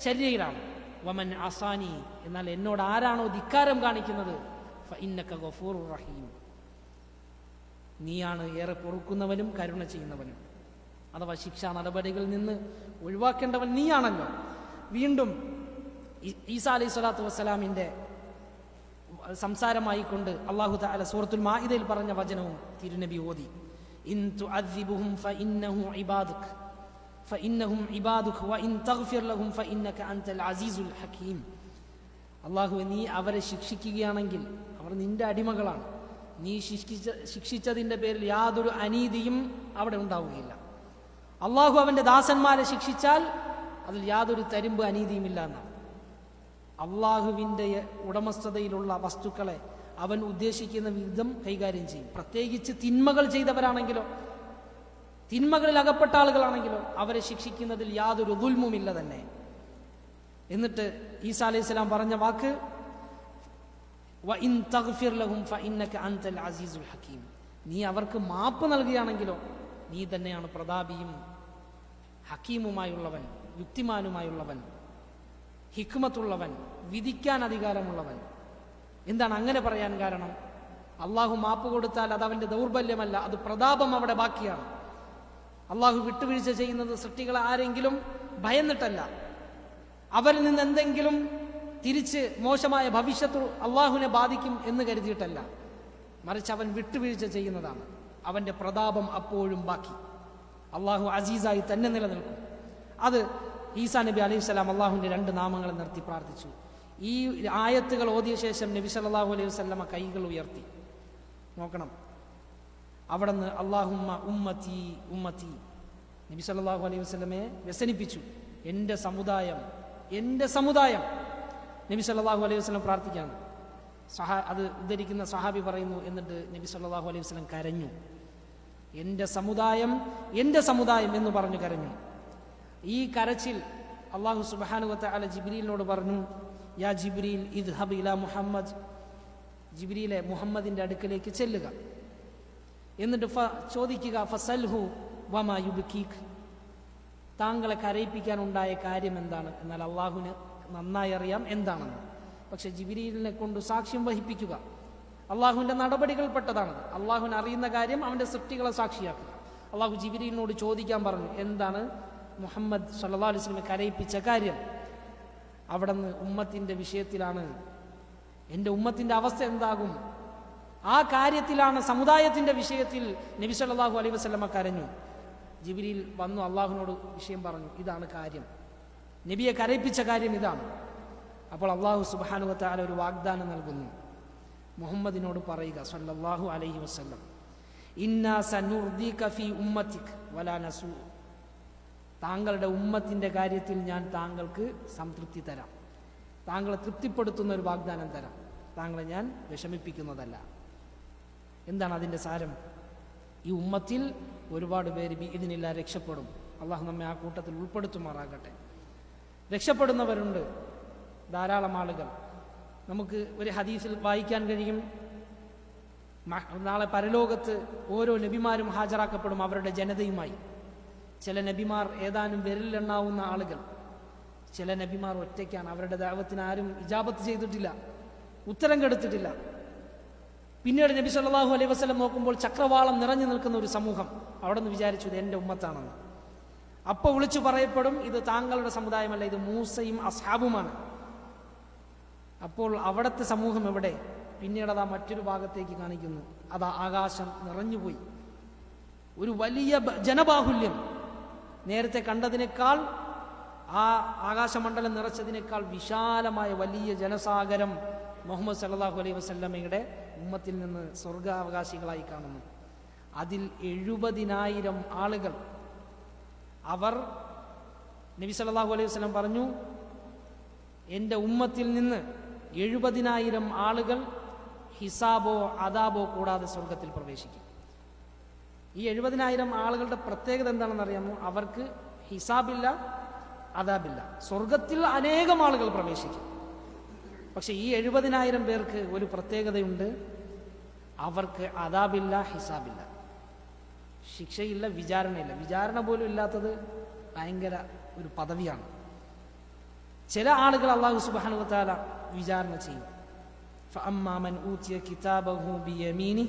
ചര്യയിലാണ്. വമൻ അസാനി, എന്നാൽ എന്നോട് ആരാണോ ധിക്കാരം കാണിക്കുന്നത് ഫഇന്നക ഗഫൂറുർ റഹീം, നീയാണ് ഏറെ പൊറുക്കുന്നവനും കരുണ ചെയ്യുന്നവനും. അഥവാ ശിക്ഷാ നടപടികളിൽ നിന്ന് ഒഴിവാക്കേണ്ടവൻ നീയാണല്ലോ. വീണ്ടും ഈസാ അലൈഹി സ്വലാത്തു വസ്സലാമിൻ്റെ സംസാരമായിക്കൊണ്ട് അല്ലാഹു തആല സൂറത്തുൽ മാഇദയിൽ പറഞ്ഞ വചനവും തിരുനബി ഓതി. ഇൻ തുഅദ്ദിബുഹും ഫഇന്നഹും ഇബാദുക വഇൻ തഗ്ഫിർ ലഹും ഫഇന്നക അൻതൽ അസീസുൽ ഹകീം. അല്ലാഹു, നീ അവരെ ശിക്ഷിക്കുകയാണെങ്കിൽ അവർ നിന്റെ അടിമകളാണ്. നീ ശിക്ഷിച്ചതിൻ്റെ പേരിൽ യാതൊരു അനീതിയും അവിടെ ഉണ്ടാവുകയില്ല. അല്ലാഹു അവൻ്റെ ദാസന്മാരെ ശിക്ഷിച്ചാൽ അതിൽ യാതൊരു തരിമ്പ് അനീതിയുമില്ല എന്നാണ്. അള്ളാഹുവിൻ്റെ ഉടമസ്ഥതയിലുള്ള വസ്തുക്കളെ അവൻ ഉദ്ദേശിക്കുന്ന വിധം കൈകാര്യം ചെയ്യും. പ്രത്യേകിച്ച് തിന്മകൾ ചെയ്തവരാണെങ്കിലോ, തിന്മകളിൽ അകപ്പെട്ട ആളുകളാണെങ്കിലോ അവരെ ശിക്ഷിക്കുന്നതിൽ യാതൊരു ദുൽമുമില്ല തന്നെ. എന്നിട്ട് ഈസാ അലൈഹി സ്വലാം പറഞ്ഞ വാക്ക് വഇൻ തഗ്ഫിർ ലഹും ഫഇന്നക അൻതൽ അസീസുൽ ഹകീം. നീ അവർക്ക് മാപ്പ് നൽകുകയാണെങ്കിലോ നീ തന്നെയാണ് പ്രതാപിയും ഹക്കീമുമായുള്ളവൻ, യുക്തിമാനുമായുള്ളവൻ, ഹിക്മത്തുള്ളവൻ, വിധിക്കാൻ അധികാരമുള്ളവൻ. എന്താണ് അങ്ങനെ പറയാൻ കാരണം? അള്ളാഹു മാപ്പ് കൊടുത്താൽ അത് അവൻ്റെ ദൗർബല്യമല്ല, അത് പ്രതാപം അവിടെ ബാക്കിയാണ്. അള്ളാഹു വിട്ടുവീഴ്ച ചെയ്യുന്നത് സൃഷ്ടികളെ ആരെങ്കിലും ഭയന്നിട്ടല്ല, അവരിൽ നിന്ന് എന്തെങ്കിലും തിരിച്ച് മോശമായ ഭവിഷ്യത്ത് അള്ളാഹുവിനെ ബാധിക്കും എന്ന് കരുതിയിട്ടല്ല, മറിച്ച് അവൻ വിട്ടുവീഴ്ച ചെയ്യുന്നതാണ്. അവൻ്റെ പ്രതാപം അപ്പോഴും ബാക്കി. അള്ളാഹു അസീസായി തന്നെ നിലനിൽക്കും. അത് ഈസാ നബി അലൈഹി സ്വലാം അള്ളാഹുവിൻ്റെ 2 നാമങ്ങളെ നിർത്തി പ്രാർത്ഥിച്ചു. ഈ ആയത്തുകൾ ഓതിയ ശേഷം നബി സല്ലല്ലാഹു അലൈഹി വസല്ലമ കൈകൾ ഉയർത്തി. നോക്കണം, അവിടെ നിന്ന് അല്ലാഹുമ്മ ഉമ്മത്തി ഉമ്മത്തി, നബി സല്ലല്ലാഹു അലൈഹി വസല്ലമയെ വ്യസനിപ്പിച്ചു. എൻ്റെ സമുദായം, എൻ്റെ സമുദായം. നബി സല്ലല്ലാഹു അലൈഹി വസല്ലം പ്രാർത്ഥിക്കുകയാണ്. അത് ഉദ്ധരിക്കുന്ന സഹാബി പറയുന്നു, എന്നിട്ട് നബി സല്ലല്ലാഹു അലൈഹി വസല്ലം കരഞ്ഞു. എൻ്റെ സമുദായം, എൻ്റെ സമുദായം എന്ന് പറഞ്ഞു കരഞ്ഞു. ഈ കരച്ചിൽ അല്ലാഹു സുബ്ഹാനഹു വ തആല ജിബ്രീലിനോട് പറഞ്ഞു, യാ ജിബ്രീൽ ഇദ്ഹബ് ഇലാ മുഹമ്മദ്, ജിബ്രീലെ മുഹമ്മദിൻ്റെ അടുക്കലേക്ക് ചെല്ലുക, എന്നിട്ട് ചോദിക്കുക ഫസൽഹു വമാ യുബ്കീക്, താങ്കളെ കരയിപ്പിക്കാനുണ്ടായ കാര്യം എന്താണ്? എന്നാൽ അള്ളാഹുവിന് നന്നായി അറിയാം എന്താണെന്ന്. പക്ഷെ ജിബ്രീലിനെ കൊണ്ട് സാക്ഷ്യം വഹിപ്പിക്കുക അള്ളാഹുവിൻ്റെ നടപടികൾപ്പെട്ടതാണത്. അള്ളാഹുവിന് അറിയുന്ന കാര്യം അവൻ്റെ സൃഷ്ടികളെ സാക്ഷിയാക്കുക. അള്ളാഹു ജിബ്രീലിനോട് ചോദിക്കാൻ പറഞ്ഞു, എന്താണ് മുഹമ്മദ് സല്ലല്ലാഹു അലൈഹി വസല്ലം കരയിപ്പിച്ച കാര്യം? അവിടെ നിന്ന് ഉമ്മത്തിൻ്റെ വിഷയത്തിലാണ്, എൻ്റെ ഉമ്മത്തിൻ്റെ അവസ്ഥ എന്താകും ആ കാര്യത്തിലാണ്, സമുദായത്തിൻ്റെ വിഷയത്തിൽ നബി സല്ലല്ലാഹു അലൈഹി വസല്ലമ കരഞ്ഞു. ജിബ്രീൽ വന്നു അള്ളാഹുവിനോട് വിഷയം പറഞ്ഞു, ഇതാണ് കാര്യം, നബിയെ കരയിപ്പിച്ച കാര്യം ഇതാണ്. അപ്പോൾ അള്ളാഹു സുബ്ഹാനഹു വ തആല ഒരു വാഗ്ദാനം നൽകുന്നു, മുഹമ്മദിനോട് പറയുക സല്ലല്ലാഹു അലൈഹി വസല്ലം, ഇന്നാ സനുർദീക ഫീ ഉമ്മതിക വലാ നസൂ, താങ്കളുടെ ഉമ്മത്തിൻ്റെ കാര്യത്തിൽ ഞാൻ താങ്കൾക്ക് സംതൃപ്തി തരാം, താങ്കളെ തൃപ്തിപ്പെടുത്തുന്ന ഒരു വാഗ്ദാനം തരാം, താങ്കളെ ഞാൻ വിഷമിപ്പിക്കുന്നതല്ല. എന്താണ് അതിൻ്റെ സാരം? ഈ ഉമ്മത്തിൽ ഒരുപാട് പേര് ഇതിനില്ല രക്ഷപ്പെടും. അള്ളാഹു നമ്മെ ആ കൂട്ടത്തിൽ ഉൾപ്പെടുത്തുമാറാകട്ടെ. രക്ഷപ്പെടുന്നവരുണ്ട് ധാരാളം ആളുകൾ. നമുക്ക് ഒരു ഹദീസിൽ വായിക്കാൻ കഴിയും, നാളെ പരലോകത്ത് ഓരോ നബിമാരും ഹാജരാക്കപ്പെടും അവരുടെ ജനതയുമായി. ചില നബിമാർ ഏതാനും വിരലിലെണ്ണാവുന്ന ആളുകൾ, ചില നബിമാർ ഒറ്റയ്ക്കാണ്, അവരുടെ ദഅവത്തിന് ആരും ഇജാബത്ത് ചെയ്തിട്ടില്ല, ഉത്തരം കെടുത്തിട്ടില്ല. പിന്നീട് നബി സല്ലല്ലാഹു അലൈഹി വസല്ലം നോക്കുമ്പോൾ ചക്രവാളം നിറഞ്ഞു നിൽക്കുന്ന ഒരു സമൂഹം. അവിടെ നിന്ന് വിചാരിച്ചു ഇത് എൻ്റെ ഉമ്മത്താണെന്ന്. അപ്പോൾ വിളിച്ചു പറയപ്പെടും ഇത് താങ്കളുടെ സമുദായമല്ല, ഇത് മൂസയും അസ്ഹാബുമാണ്. അപ്പോൾ അവിടുത്തെ സമൂഹം എവിടെ? പിന്നീട് അതാ മറ്റൊരു ഭാഗത്തേക്ക് കാണിക്കുന്നു. അതാ ആകാശം നിറഞ്ഞുപോയി. ഒരു വലിയ ജനബാഹുല്യം, നേരത്തെ കണ്ടതിനേക്കാൾ ആ ആകാശമണ്ഡലം നിറച്ചതിനേക്കാൾ വിശാലമായ വലിയ ജനസാഗരം മുഹമ്മദ് സല്ലല്ലാഹു അലൈഹി വസല്ലമയുടെ ഉമ്മത്തിൽ നിന്ന് സ്വർഗാവകാശികളായി കാണുന്നു. അതിൽ 70,000 ആളുകൾ. അവർ നബി സല്ലല്ലാഹു അലൈഹി വസല്ലം പറഞ്ഞു, എൻ്റെ ഉമ്മത്തിൽ നിന്ന് 70,000 ആളുകൾ ഹിസാബോ അദാബോ കൂടാതെ സ്വർഗത്തിൽ പ്രവേശിക്കും. ഈ 70,000 ആളുകളുടെ പ്രത്യേകത എന്താണെന്ന് അറിയാമോ? അവർക്ക് ഹിസാബില്ല, അദാബില്ല. സ്വർഗത്തിൽ അനേകം ആളുകൾ പ്രവേശിക്കും. പക്ഷെ ഈ 70,000 പേർക്ക് ഒരു പ്രത്യേകതയുണ്ട്. അവർക്ക് അദാബില്ല, ഹിസാബില്ല, ശിക്ഷയില്ല, വിചാരണയില്ല. വിചാരണ പോലും ഇല്ലാത്തത് ഭയങ്കര ഒരു പദവിയാണ്. ചില ആളുകൾ അല്ലാഹു സുബ്ഹാനഹു വ തആല വിചാരണ ചെയ്യും. ഫഅമ്മാ മൻ ഊതിയ കിതാബഹു ബിയമീനിഹി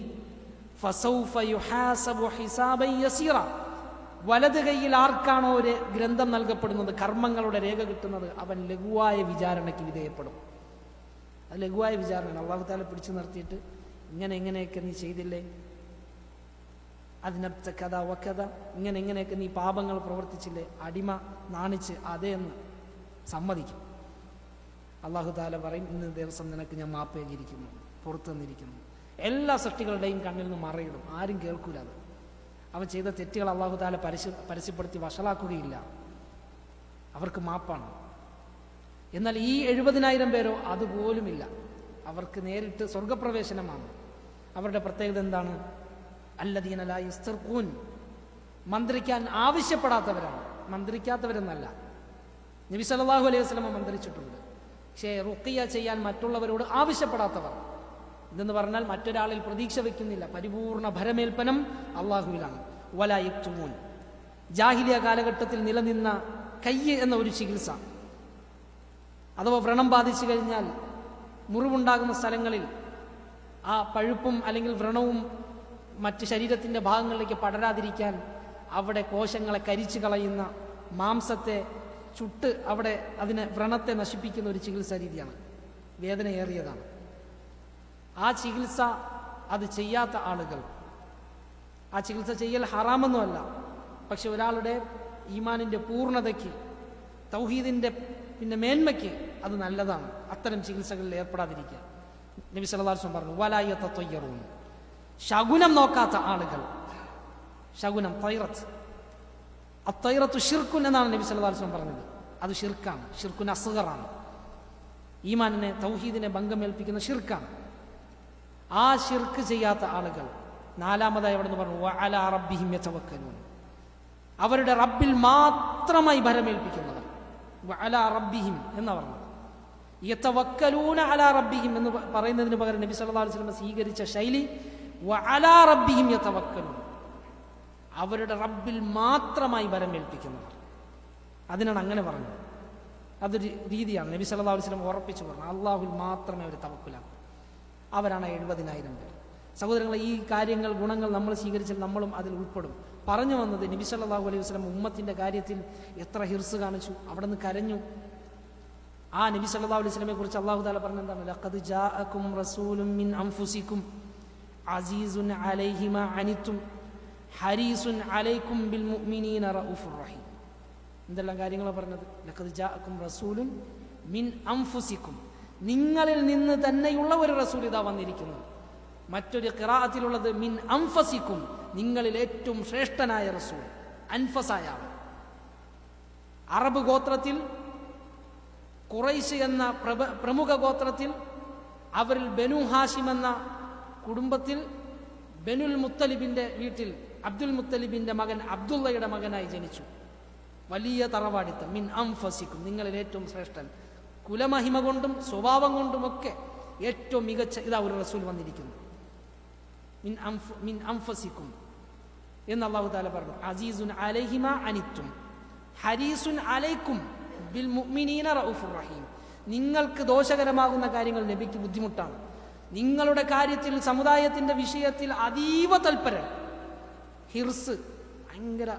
ഫസൗഫ യുഹാസബു ഹിസാബൻ യസീറ. വലത് കൈയിൽ ആർക്കാണോ ഒരു ഗ്രന്ഥം നൽകപ്പെടുന്നത്, കർമ്മങ്ങളുടെ രേഖ കിട്ടുന്നത്, അവൻ ലഘുവായ വിചാരണയ്ക്ക് വിധേയപ്പെടും. അത് ലഘുവായ വിചാരണ. അല്ലാഹു തആല പിടിച്ചു നിർത്തിയിട്ട് ഇങ്ങനെയൊക്കെ നീ ചെയ്തില്ലേ, അതിനബ്ത കഥ വക്കഥ, ഇങ്ങനെയൊക്കെ നീ പാപങ്ങൾ പ്രവർത്തിച്ചില്ലേ, അടിമ നാണിച്ച് അതേ എന്ന് സമ്മതിക്കും. അല്ലാഹു തആല പറയും, ഇന്ന് ദിവസം നിനക്ക് ഞാൻ മാപ്പേകിയിരിക്കുന്നു, പുറത്തു തന്നിരിക്കുന്നു. എല്ലാ സൃഷ്ടികളുടെയും കണ്ണിൽ നിന്ന് മറയിടും. ആരും കേൾക്കൂല. അത് അവൻ ചെയ്ത തെറ്റുകൾ അല്ലാഹു തആല പരസ്യപ്പെടുത്തി വഷളാക്കുകയില്ല. അവർക്ക് മാപ്പാണ്. എന്നാൽ ഈ 70,000 പേരോ അതുപോലുമില്ല. അവർക്ക് നേരിട്ട് സ്വർഗപ്രവേശനമാണ്. അവരുടെ പ്രത്യേകത എന്താണ്? അല്ലദീന ലാ യസ്തർഖൂൻ. മന്ത്രിക്കാൻ ആവശ്യപ്പെടാത്തവരാണ്. മന്ത്രിക്കാത്തവരെന്നല്ല. നബി സല്ലല്ലാഹു അലൈഹി വസല്ലം മന്ത്രിച്ചിട്ടുണ്ട്. പക്ഷേ റുഖിയ ചെയ്യാൻ മറ്റുള്ളവരോട് ആവശ്യപ്പെടാത്തവർ. ഇതെന്ന് പറഞ്ഞാൽ മറ്റൊരാളിൽ പ്രതീക്ഷ വയ്ക്കുന്നില്ല. പരിപൂർണ ഭരമേൽപ്പനം അള്ളാഹുവിലാണ്. വലാ യക്തുമൂൻ. ജാഹിലിയ കാലഘട്ടത്തിൽ നിലനിന്ന കയ്യ് എന്ന ഒരു ചികിത്സ, അഥവാ വ്രണം ബാധിച്ചു കഴിഞ്ഞാൽ മുറിവുണ്ടാകുന്ന സ്ഥലങ്ങളിൽ ആ പഴുപ്പും അല്ലെങ്കിൽ വ്രണവും മറ്റ് ശരീരത്തിൻ്റെ ഭാഗങ്ങളിലേക്ക് പടരാതിരിക്കാൻ അവിടെ കോശങ്ങളെ കരിച്ചു കളയുന്ന, മാംസത്തെ ചുട്ട് അവിടെ അതിനെ വ്രണത്തെ നശിപ്പിക്കുന്ന ഒരു ചികിത്സാ രീതിയാണ്. വേദനയേറിയതാണ്. ആ ചികിത്സ അത് ചെയ്യാത്ത ആളുകൾ, ആ ചികിത്സ ചെയ്യൽ ഹറാമൊന്നുമല്ല. പക്ഷെ ഒരാളുടെ ഈമാനിൻ്റെ പൂർണ്ണതയ്ക്ക്, തൗഹീദിൻ്റെ മേന്മയ്ക്ക് അത് നല്ലതാണ്. അത്തരം ചികിത്സകളിൽ ഏർപ്പെടാതിരിക്കുക. നബി സല്ലല്ലാഹു അലൈഹി വസല്ലം പറഞ്ഞു, വലാ യതതയ്യറൂൻ. ശകുനം നോക്കാത്ത ആളുകൾ. ശകുനം തൈറത്ത്. അത്തൈറത്തു ഷിർക്കുൻ എന്നാണ് നബി സല്ലല്ലാഹു അലൈഹി വസല്ലം പറഞ്ഞത്. അത് ഷിർക്കാണ്. ഷിർക്കുൻ അസ്ഗറാണ്. ഈമാനിനെ, തൗഹീദിനെ ഭംഗമേൽപ്പിക്കുന്ന ഷിർക്കാണ്. ആ ഷിർക്ക് ചെയ്യാത്ത ആളുകൾ. നാലാമതായി അവിടെ നിന്ന് പറഞ്ഞു, വഅലാ റബ്ബിഹിം യതവക്കലൂൻ. അവരുടെ റബ്ബിൽ മാത്രമായി ഭരമേൽപ്പിക്കുന്നവർ. വഅലാ റബ്ബിഹിം എന്ന് പറഞ്ഞത്. യതവക്കലൂന അലാ റബ്ബിഹിം എന്ന് പറയുന്നതിന് പകരം നബി സല്ലല്ലാഹു അലൈഹി വസല്ലം സ്വീകരിച്ച ശൈലി വഅലാ റബ്ബിഹിം യതവക്കലൂൻ. അവരുടെ റബ്ബിൽ മാത്രമായി ഭരമേൽപ്പിക്കുന്നവർ. അതിനാണ് അങ്ങനെ പറഞ്ഞത്. അതൊരു രീതിയാണ്. നബി സല്ലല്ലാഹു അലൈഹി വസല്ലം ഉറപ്പിച്ചു പറഞ്ഞു, അള്ളാഹുൽ മാത്രമേ അവർ തവക്കുലാക്കും. അവരാണ് 70,000 പേർ. സഹോദരങ്ങളെ, ഈ കാര്യങ്ങൾ, ഗുണങ്ങൾ നമ്മൾ സ്വീകരിച്ചാൽ നമ്മളും അതിൽ ഉൾപ്പെടും. പറഞ്ഞു വന്നത് നബി സല്ലല്ലാഹു അലൈഹി വസല്ലം ഉമ്മത്തിൻ്റെ കാര്യത്തിൽ എത്ര ഹിർസ് കാണിച്ചു, അവിടെ നിന്ന് കരഞ്ഞു. ആ നബി സല്ലല്ലാഹു അലൈഹി വസല്ലമയെ കുറിച്ച് അല്ലാഹു തആല പറഞ്ഞെന്താണ്? ലഖദ് ജാഅകും റസൂലുൻ മിൻ അൻഫുസികും അസീസുൻ അലൈഹി മാ അനിത്തും ഹരീസുൻ അലൈക്കും ബിൽ മുഅ്മിനീന റഊഫുർ റഹീം. എന്തെല്ലാം കാര്യങ്ങളാണ് പറഞ്ഞത്? ലഖദ് ജാഅകും റസൂലുൻ മിൻ അൻഫുസികും. നിങ്ങളിൽ നിന്ന് തന്നെയുള്ള ഒരു റസൂൽ ഇതാ വന്നിരിക്കുന്നു. മറ്റൊരു ഖിറാഅത്തിലുള്ളത് മിൻ അൻഫസിക്കും, നിങ്ങളിൽ ഏറ്റവും ശ്രേഷ്ഠനായ റസൂൽ. അൻഫസായ ആൾ. അറബ് ഗോത്രത്തിൽ, ഖുറൈശ് എന്ന പ്രമുഖ ഗോത്രത്തിൽ, അവരിൽ ബനു ഹാഷിം എന്ന കുടുംബത്തിൽ, ബനുൽ മുത്തലിബിൻ്റെ വീട്ടിൽ അബ്ദുൽ മുത്തലിബിൻ്റെ മകൻ അബ്ദുള്ളയുടെ മകനായി ജനിച്ചു. വലിയ തറവാടിത്തം. മിൻ അൻഫസിക്കും, നിങ്ങളിൽ ഏറ്റവും ശ്രേഷ്ഠൻ. കുലമഹിമ കൊണ്ടും സ്വഭാവം കൊണ്ടുമൊക്കെ ഏറ്റവും മികച്ച ഇതാ ഒരു റസൂൽ വന്നിരിക്കുന്നു. മിൻ അൻഫസിക്കും എന്ന് അല്ലാഹു തആല പറഞ്ഞു. അസീസുൻ അലൈഹി മാ അനിത്തും ഹരീസുൻ അലൈക്കും ബിൽ മുഅ്മിനീന റഊഫുർ റഹീം. നിങ്ങൾക്ക് ദോഷകരമാകുന്ന കാര്യങ്ങൾ നബിക്ക് ബുദ്ധിമുട്ടാണ്. നിങ്ങളുടെ കാര്യത്തിൽ, സമുദായത്തിൻ്റെ വിഷയത്തിൽ അതീവ തൽപരൻ, ഹിർസ്, ഭയങ്കര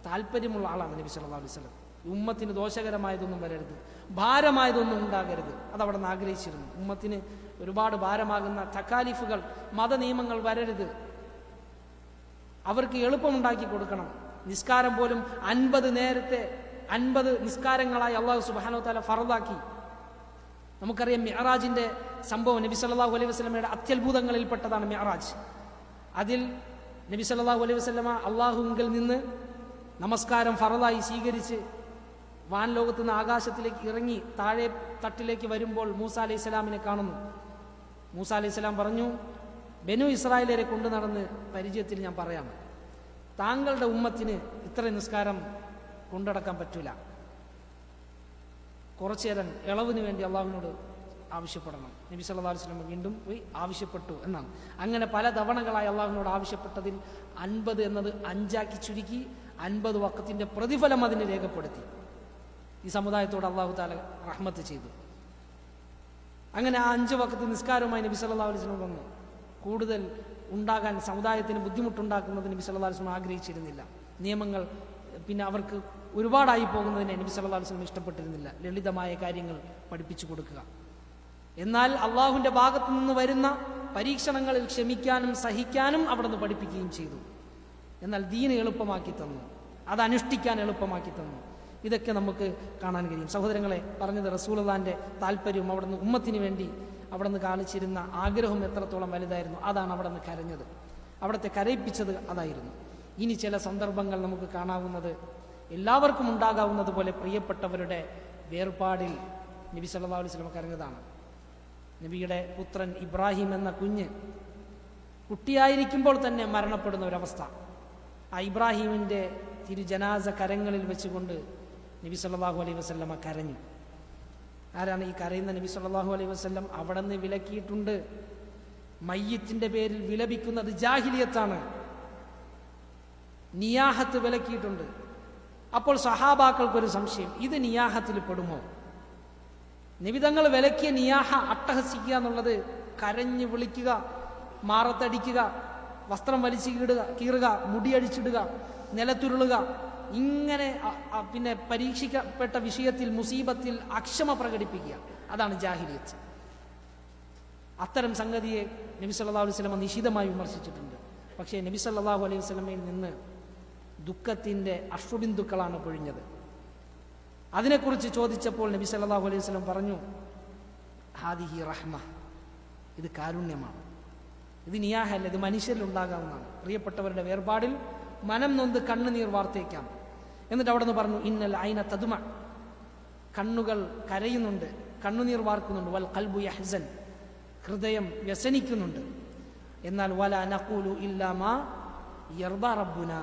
താല്പര്യമുള്ള ആളാണ് നബി സല്ലല്ലാഹു അലൈഹി വസല്ലം. ഉമ്മത്തിന് ദോഷകരമായതൊന്നും വരരുത്, ഭാരമായതൊന്നും ഉണ്ടാകരുത്, അതവിടെ നിന്ന് ആഗ്രഹിച്ചിരുന്നു. ഉമ്മത്തിന് ഒരുപാട് ഭാരമാകുന്ന തക്കാലിഫുകൾ, മതനിയമങ്ങൾ വരരുത്, അവർക്ക് എളുപ്പമുണ്ടാക്കി കൊടുക്കണം. നിസ്കാരം പോലും 50 നിസ്കാരങ്ങളായി അള്ളാഹു സുബ്ഹാനഹു വ തആല ഫർദാക്കി. നമുക്കറിയാം മിഅ്റാജിന്റെ സംഭവം. നബി സല്ലല്ലാഹു അലൈഹി വസല്ലമയുടെ അത്യത്ഭുതങ്ങളിൽപ്പെട്ടതാണ് മിഅ്റാജ്. അതിൽ നബി സല്ലല്ലാഹു അലൈഹി വസല്ലമ അള്ളാഹുവിൽ നിന്ന് നമസ്കാരം ഫർദായി സ്വീകരിച്ച് വാൻലോകത്ത് നിന്ന് ആകാശത്തിലേക്ക് ഇറങ്ങി താഴെ തട്ടിലേക്ക് വരുമ്പോൾ മൂസ അലൈഹി സ്വലാമിനെ കാണുന്നു. മൂസ അലൈഹി സ്വലാം പറഞ്ഞു, ബനു ഇസ്രായേലരെ കൊണ്ടു നടന്ന് പരിചയത്തിൽ ഞാൻ പറയാം, താങ്കളുടെ ഉമ്മത്തിന് ഇത്ര നിസ്കാരം കൊണ്ടടക്കാൻ പറ്റൂല, കുറച്ചു നേരം ഇളവിന് വേണ്ടി അള്ളാഹുവിനോട് ആവശ്യപ്പെടണം. നബി സല്ലല്ലാഹു അലൈഹി വസല്ലം വീണ്ടും പോയി ആവശ്യപ്പെട്ടു എന്നാണ്. അങ്ങനെ പല തവണകളായി അള്ളാഹുവിനോട് ആവശ്യപ്പെട്ടതിൽ 50 എന്നത് 5 ചുരുക്കി 50 വഖത്തിന്റെ പ്രതിഫലം അതിന് രേഖപ്പെടുത്തി. ഈ സമുദായത്തോട് അള്ളാഹു തആല റഹ്മത്ത് ചെയ്തു. അങ്ങനെ ആ 5 വഖത്ത് നിസ്കാരവുമായി നബി സല്ലല്ലാഹു അലൈഹി വസല്ലം വന്നു. കൂടുതൽ ഉണ്ടാകാൻ, സമുദായത്തിന് ബുദ്ധിമുട്ടുണ്ടാക്കുന്നത് നബി സല്ലല്ലാഹു അലൈഹി വസല്ലം ആഗ്രഹിച്ചിരുന്നില്ല. നിയമങ്ങൾ പിന്നെ അവർക്ക് ഒരുപാടായി പോകുന്നതിനെ നബി സല്ലല്ലാഹു അലൈഹി വസല്ലം ഇഷ്ടപ്പെട്ടിരുന്നില്ല. ലളിതമായ കാര്യങ്ങൾ പഠിപ്പിച്ചു കൊടുക്കുക. എന്നാൽ അള്ളാഹുവിൻ്റെ ഭാഗത്തു നിന്ന് വരുന്ന പരീക്ഷണങ്ങളിൽ ക്ഷമിക്കാനും സഹിക്കാനും അവിടെ നിന്ന് പഠിപ്പിക്കുകയും ചെയ്തു. എന്നാൽ ദീൻ എളുപ്പമാക്കി തന്നു, അത് അനുഷ്ഠിക്കാൻ എളുപ്പമാക്കി തന്നു. ഇതൊക്കെ നമുക്ക് കാണാൻ കഴിയും. സഹോദരങ്ങളെ, പറഞ്ഞത് റസൂലുള്ളാഹിന്റെ താല്പര്യവും അവിടെ നിന്ന് ഉമ്മത്തിന് വേണ്ടി അവിടെ നിന്ന് കാണിച്ചിരുന്ന ആഗ്രഹം എത്രത്തോളം വലുതായിരുന്നു. അതാണ് അവിടെ നിന്ന് കരഞ്ഞത്, അവിടുത്തെ കരയിപ്പിച്ചത് അതായിരുന്നു. ഇനി ചില സന്ദർഭങ്ങൾ നമുക്ക് കാണാവുന്നത്, എല്ലാവർക്കും ഉണ്ടാകാവുന്നത് പോലെ പ്രിയപ്പെട്ടവരുടെ വേർപാടിൽ നബി സല്ലല്ലാഹു അലൈഹി വസല്ലം കരഞ്ഞതാണ്. നബിയുടെ പുത്രൻ ഇബ്രാഹിം എന്ന കുഞ്ഞ് കുട്ടിയായിരിക്കുമ്പോൾ തന്നെ മരണപ്പെടുന്ന ഒരവസ്ഥ. ആ ഇബ്രാഹിമിൻ്റെ തിരുജനാസ കരങ്ങളിൽ വെച്ചുകൊണ്ട് നബി സല്ലല്ലാഹു അലൈഹി വസല്ലമ കരഞ്ഞു. ആരാണ് ഈ കരയുന്ന നബി സല്ലല്ലാഹു അലൈഹി വസല്ലം? അവിടെ നിന്ന് വിലക്കിയിട്ടുണ്ട്. മയ്യിത്തിന്റെ പേരിൽ വിലപിക്കുന്നത് ജാഹിലിയത്താണ്. നിയാഹത്ത് വിലക്കിയിട്ടുണ്ട്. അപ്പോൾ സഹാബാക്കൾക്കൊരു സംശയം, ഇത് നിയാഹത്തിൽ പെടുമോ? നിബിതങ്ങൾ വിലക്കിയ നിയാഹ, അട്ടഹസിക്കുക എന്നുള്ളത്, കരഞ്ഞ് വിളിക്കുക, മാറത്തടിക്കുക, വസ്ത്രം വലിച്ചു കീറുക, മുടിയടിച്ചിടുക, നിലത്തുരുളുക, ഇങ്ങനെ പിന്നെ പരീക്ഷിക്കപ്പെട്ട വിഷയത്തിൽ, മുസീബത്തിൽ അക്ഷമ പ്രകടിപ്പിക്കുക, അതാണ് ജാഹിലിയത്ത്. അത്തരം സംഗതിയെ നബി സല്ലല്ലാഹു അലൈഹി വസല്ലം നിശിതമായി വിമർശിച്ചിട്ടുണ്ട്. പക്ഷേ നബി സല്ലല്ലാഹു അലൈഹി വസല്ലമയിൽ നിന്ന് ദുഃഖത്തിൻ്റെ അശ്രുബിന്ദുക്കളാണ് പൊഴിഞ്ഞത്. അതിനെക്കുറിച്ച് ചോദിച്ചപ്പോൾ നബി സല്ലല്ലാഹു അലൈഹി വസല്ലം പറഞ്ഞു, ഹാദിഹി റഹ്മ, ഇത് കാരുണ്യമാണ്, ഇത് നിയാഹല്ല, ഇത് മനുഷ്യരിലുണ്ടാകാവുന്നതാണ്. പ്രിയപ്പെട്ടവരുടെ വേർപാടിൽ മനം നൊന്ത് കണ്ണുനീർ വാർത്തേക്കാം. എന്നിട്ട് അവിടെ നിന്ന് പറഞ്ഞു, ഇന്നൽ ഐന തദ്മ, കണ്ണുകൾ കരയുന്നുണ്ട്, കണ്ണുനീർ വാർക്കുന്നുണ്ട്, വൽ ഖൽബു യഹ്സൻ, ഹൃദയം വ്യസനിക്കുന്നുണ്ട്. എന്നാൽ വലാ നഖൂലു ഇല്ലാ മാ യർദാ റബ്ബുന,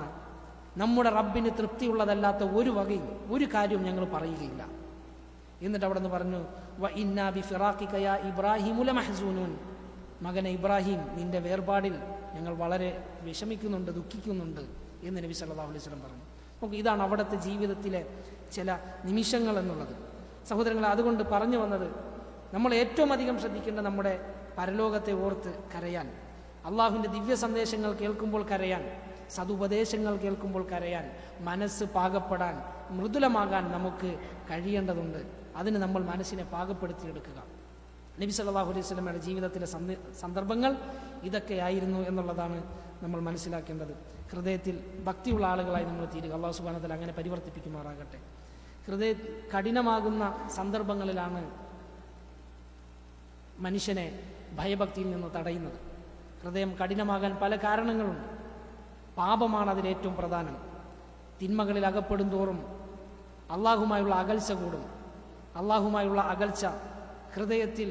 നമ്മുടെ റബ്ബിന് തൃപ്തിയുള്ളതല്ലാത്ത ഒരു വകയും ഒരു കാര്യവും ഞങ്ങൾ പറയുകയില്ല. എന്നിട്ട് അവിടെ നിന്ന് പറഞ്ഞു, വ ഇന്നാ ബി ഫിറാഖിക യാ ഇബ്രാഹിമു ലമഹ്സൂനൂൻ, മകനെ ഇബ്രാഹിം, നിന്റെ വേർപാടിൽ ഞങ്ങൾ വളരെ വിഷമിക്കുന്നുണ്ട്, ദുഃഖിക്കുന്നുണ്ട് എന്ന് നബി സല്ലല്ലാഹു അലൈഹി വസല്ലം പറഞ്ഞു. നമുക്ക് ഇതാണ് അവിടുത്തെ ജീവിതത്തിലെ ചില നിമിഷങ്ങൾ എന്നുള്ളത്. സഹോദരങ്ങളെ, അതുകൊണ്ട് പറഞ്ഞു വന്നത്, നമ്മൾ ഏറ്റവും അധികം ശ്രദ്ധിക്കേണ്ട നമ്മുടെ പരലോകത്തെ ഓർത്ത് കരയാൻ, അള്ളാഹുവിൻ്റെ ദിവ്യ സന്ദേശങ്ങൾ കേൾക്കുമ്പോൾ കരയാൻ, സതുപദേശങ്ങൾ കേൾക്കുമ്പോൾ കരയാൻ, മനസ്സ് പാകപ്പെടാൻ, മൃദുലമാകാൻ നമുക്ക് കഴിയേണ്ടതുണ്ട്. അതിന് നമ്മൾ മനസ്സിനെ പാകപ്പെടുത്തിയെടുക്കുക. നബി സല്ലല്ലാഹു അലൈഹി വസല്ലമയുടെ ജീവിതത്തിലെ സന്ദർഭങ്ങൾ ഇതൊക്കെയായിരുന്നു എന്നുള്ളതാണ് നമ്മൾ മനസ്സിലാക്കേണ്ടത്. ഹൃദയത്തിൽ ഭക്തിയുള്ള ആളുകളായി നമ്മൾ തീരുക. അല്ലാഹു സുബ്ഹാനഹു വ തആല അങ്ങനെ പരിവർത്തിപ്പിക്കുമാറാകട്ടെ. ഹൃദയ കഠിനമാകുന്ന സന്ദർഭങ്ങളിലാണ് മനുഷ്യനെ ഭയഭക്തിയിൽ നിന്ന് തടയുന്നത്. ഹൃദയം കഠിനമാകാൻ പല കാരണങ്ങളുണ്ട്. പാപമാണ് അതിലേറ്റവും പ്രധാനം. തിന്മകളിൽ അകപ്പെടും തോറും അള്ളാഹുമായുള്ള അകൽച്ച കൂടും. അള്ളാഹുമായുള്ള അകൽച്ച ഹൃദയത്തിൽ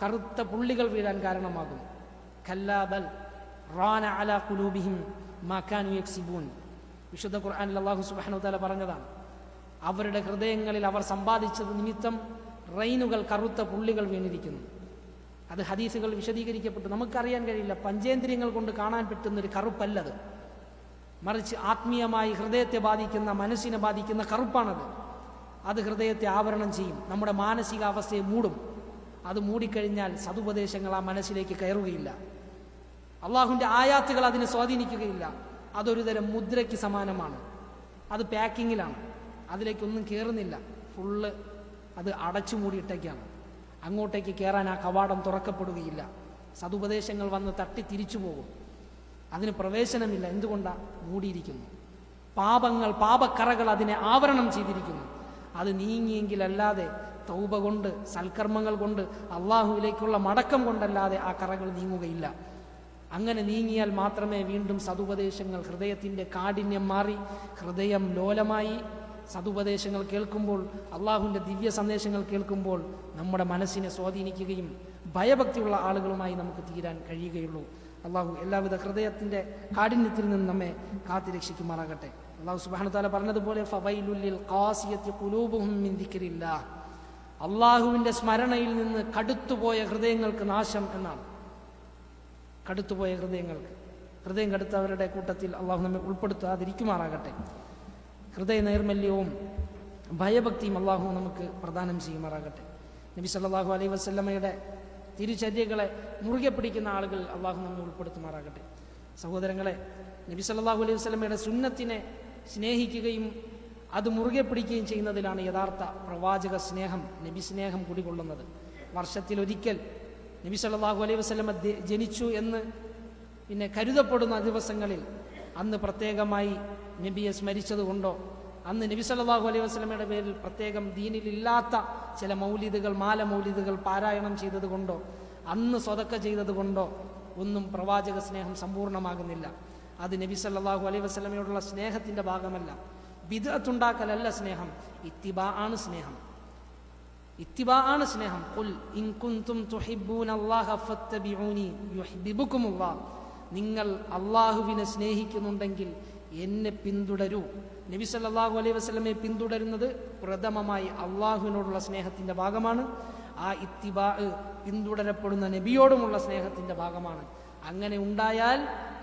കറുത്ത പുള്ളികൾ വീഴാൻ കാരണമാകും. കല്ലാ ബൽ റാന അലാ ഖുലൂബിഹിം മാ കാനൂ യക്സിബൂൻ, വിശുദ്ധ ഖുർആനിൽ അല്ലാഹു സുബ്ഹാനഹു വ തആല പറഞ്ഞതാണ്. അവരുടെ ഹൃദയങ്ങളിൽ അവർ സമ്പാദിച്ചത് നിമിത്തം റൈനുകൾ, കറുത്ത പുള്ളികൾ വീണിരിക്കുന്നു. അത് ഹദീസുകൾ വിശദീകരിക്കപ്പെട്ടു. നമുക്കറിയാൻ കഴിയില്ല, പഞ്ചേന്ദ്രിയങ്ങൾ കൊണ്ട് കാണാൻ പറ്റുന്നൊരു കറുപ്പല്ലത്, മറിച്ച് ആത്മീയമായി ഹൃദയത്തെ ബാധിക്കുന്ന, മനസ്സിനെ ബാധിക്കുന്ന കറുപ്പാണത്. അത് ഹൃദയത്തെ ആവരണം ചെയ്യും, നമ്മുടെ മാനസികാവസ്ഥയെ മൂടും. അത് മൂടിക്കഴിഞ്ഞാൽ സതുപദേശങ്ങൾ ആ മനസ്സിലേക്ക് കയറുകയില്ല. അള്ളാഹുവിൻ്റെ ആയാത്തുകൾ അതിനെ സ്വാധീനിക്കുകയില്ല. അതൊരു തരം മുദ്രയ്ക്ക് സമാനമാണ്. അത് പാക്കിങ്ങിലാണ്, അതിലേക്കൊന്നും കയറുന്നില്ല. ഫുള്ള് അത് അടച്ചു മൂടിയിട്ടേക്കാണ്. അങ്ങോട്ടേക്ക് കയറാൻ ആ കവാടം തുറക്കപ്പെടുകയില്ല. സതുപദേശങ്ങൾ വന്ന് തട്ടി തിരിച്ചു പോകും. അതിന് പ്രവേശനമില്ല. എന്തുകൊണ്ടാണ്? മൂടിയിരിക്കുന്നു. പാപങ്ങൾ, പാപക്കറകൾ അതിനെ ആവരണം ചെയ്തിരിക്കുന്നു. അത് നീങ്ങിയെങ്കിലല്ലാതെ, തൗബ കൊണ്ട്, സൽക്കർമ്മങ്ങൾ കൊണ്ട്, അള്ളാഹുവിലേക്കുള്ള മടക്കം കൊണ്ടല്ലാതെ ആ കറകൾ നീങ്ങുകയില്ല. അങ്ങനെ നീങ്ങിയാൽ മാത്രമേ വീണ്ടും സതുപദേശങ്ങൾ, ഹൃദയത്തിൻ്റെ കാഠിന്യം മാറി ഹൃദയം ലോലമായി സതുപദേശങ്ങൾ കേൾക്കുമ്പോൾ, അള്ളാഹുവിൻ്റെ ദിവ്യ സന്ദേശങ്ങൾ കേൾക്കുമ്പോൾ നമ്മുടെ മനസ്സിനെ സ്വാധീനിക്കുകയും ഭയഭക്തിയുള്ള ആളുകളുമായി നമുക്ക് തീരാൻ കഴിയുകയുള്ളൂ. അള്ളാഹു എല്ലാവിധ ഹൃദയത്തിൻ്റെ കാഠിന്യത്തിൽ നിന്ന് നമ്മെ കാത്തുരക്ഷിക്കുമാറാകട്ടെ. അള്ളാഹു സുബ്ഹാനഹു വതആല പറഞ്ഞതുപോലെ ഫവൈലുൽ ലിൽ ഖാസിയത്തി ഖുലൂബുഹും മിൻ ദിക്രില്ലാഹ്, അള്ളാഹുവിൻ്റെ സ്മരണയിൽ നിന്ന് കടുത്തുപോയ ഹൃദയങ്ങൾക്ക് നാശം എന്നാണ്. കടുത്തുപോയ ഹൃദയങ്ങൾക്ക്, ഹൃദയം കടുത്തവരുടെ കൂട്ടത്തിൽ അള്ളാഹു നമ്മെ ഉൾപ്പെടുത്താതിരിക്കുമാറാകട്ടെ. ഹൃദയ നൈർമല്യവും ഭയഭക്തിയും അള്ളാഹു നമുക്ക് പ്രദാനം ചെയ്യുമാറാകട്ടെ. നബി സല്ലല്ലാഹു അലൈഹി വസല്ലമയുടെ തിരുചര്യകളെ മുറുകെ പിടിക്കുന്ന ആളുകൾ അള്ളാഹു നമ്മെ ഉൾപ്പെടുത്തുമാറാകട്ടെ. സഹോദരങ്ങളെ, നബി സല്ലല്ലാഹു അലൈഹി വസല്ലമയുടെ സുന്നത്തിനെ സ്നേഹിക്കുകയും അത് മുറുകെ പിടിക്കുകയും ചെയ്യുന്നതിലാണ് യഥാർത്ഥ പ്രവാചക സ്നേഹം, നബി സ്നേഹം കുടികൊള്ളുന്നത്. വർഷത്തിലൊരിക്കൽ നബി സല്ലല്ലാഹു അലൈഹി വസല്ലമ ജനിച്ചു എന്ന് പിന്നെ കരുതപ്പെടുന്ന ദിവസങ്ങളിൽ അന്ന് പ്രത്യേകമായി നബിയെ സ്മരിച്ചതുകൊണ്ടോ, അന്ന് നബി സല്ലല്ലാഹു അലൈഹി വസല്ലമയുടെ പേരിൽ പ്രത്യേകം ദീനിലില്ലാത്ത ചില മൗലിദുകൾ, മാല മൗലിദുകൾ പാരായണം ചെയ്തതുകൊണ്ടോ, അന്ന് സ്വതക്ക ചെയ്തതുകൊണ്ടോ ഒന്നും പ്രവാചക സ്നേഹം സമ്പൂർണ്ണമാകുന്നില്ല. അത് നബി സല്ലല്ലാഹു അലൈഹി വസല്ലമയോടുള്ള സ്നേഹത്തിൻ്റെ ഭാഗമല്ല. ബിദ്അത്തുണ്ടാക്കലല്ല സ്നേഹം, ഇത്തിബാ ആണ് സ്നേഹം. ഇത്തിബാ ആണ് സ്നേഹം. ഖുൽ ഇൻ കുൻതും തുഹിബ്ബൂനല്ലാഹ ഫത്തബിഊനി യുഹിബ്ബുകുമുല്ലാഹ്, നിങ്ങൾ അള്ളാഹുവിനെ സ്നേഹിക്കുന്നുണ്ടെങ്കിൽ എന്നെ പിന്തുടരൂ. നബി സല്ലല്ലാഹു അലൈഹി വസല്ലമയെ പിന്തുടരുന്നത് പ്രഥമമായി അള്ളാഹുവിനോടുള്ള സ്നേഹത്തിൻ്റെ ഭാഗമാണ്. ആ ഇത്തിബാ പിന്തുടരപ്പെടുന്ന നബിയോടുമുള്ള സ്നേഹത്തിൻ്റെ ഭാഗമാണ്. അങ്ങനെ ഉണ്ടായാൽ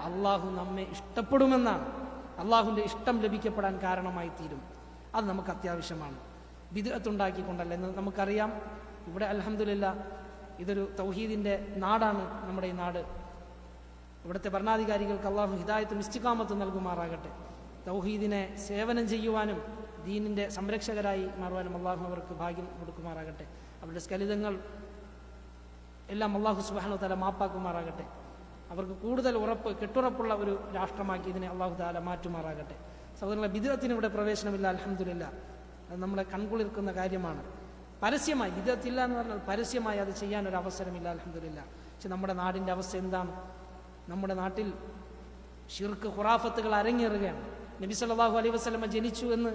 അള്ളാഹു നമ്മെ ഇഷ്ടപ്പെടുമെന്നാണ്, അള്ളാഹുവിൻ്റെ ഇഷ്ടം ലഭിക്കപ്പെടാൻ കാരണമായി തീരും. അത് നമുക്ക് അത്യാവശ്യമാണ്. ബിദ്അത്തുണ്ടാക്കിക്കൊണ്ടല്ല. എന്ന് നമുക്കറിയാം, ഇവിടെ അൽഹംദുലില്ലാഹ് ഇതൊരു തൗഹീദിൻ്റെ നാടാണ് നമ്മുടെ ഈ നാട്. ഇവിടുത്തെ ഭരണാധികാരികൾക്ക് അള്ളാഹു ഹിദായത്തും ഇസ്തിഖാമത്തും നൽകുമാറാകട്ടെ. തൗഹീദിനെ സേവനം ചെയ്യുവാനും ദീനിൻ്റെ സംരക്ഷകരായി മാറുവാനും അള്ളാഹു അവർക്ക് ഭാഗ്യം കൊടുക്കുമാറാകട്ടെ. അവരുടെ സ്ഖലിതങ്ങൾ എല്ലാം അള്ളാഹു സുബ്ഹാനഹു വതആല മാപ്പാക്കുമാറാകട്ടെ. അവർക്ക് കൂടുതൽ കെട്ടുറപ്പുള്ള ഒരു രാഷ്ട്രമാക്കി ഇതിനെ അള്ളാഹു തആല മാറ്റുമാറാകട്ടെ. സഹോദരങ്ങളെ, ബിദ്അത്തിന് ഇവിടെ പ്രവേശനമില്ല, അൽഹംദുലില്ലാഹ്. അത് നമ്മളെ കൺകുളിർക്കുന്ന കാര്യമാണ്. പരസ്യമായി ബിദ്അത്തില്ല എന്ന് പറഞ്ഞാൽ പരസ്യമായി അത് ചെയ്യാനൊരു അവസരമില്ല, അൽഹംദുലില്ലാഹ്. പക്ഷെ നമ്മുടെ നാടിൻ്റെ അവസ്ഥ എന്താണ്? നമ്മുടെ നാട്ടിൽ ശിർക്ക്, ഖുറാഫത്തുകൾ അരങ്ങേറുകയാണ്. നബി സല്ലല്ലാഹു അലൈഹി വസല്ലമ ജനിച്ചു എന്ന്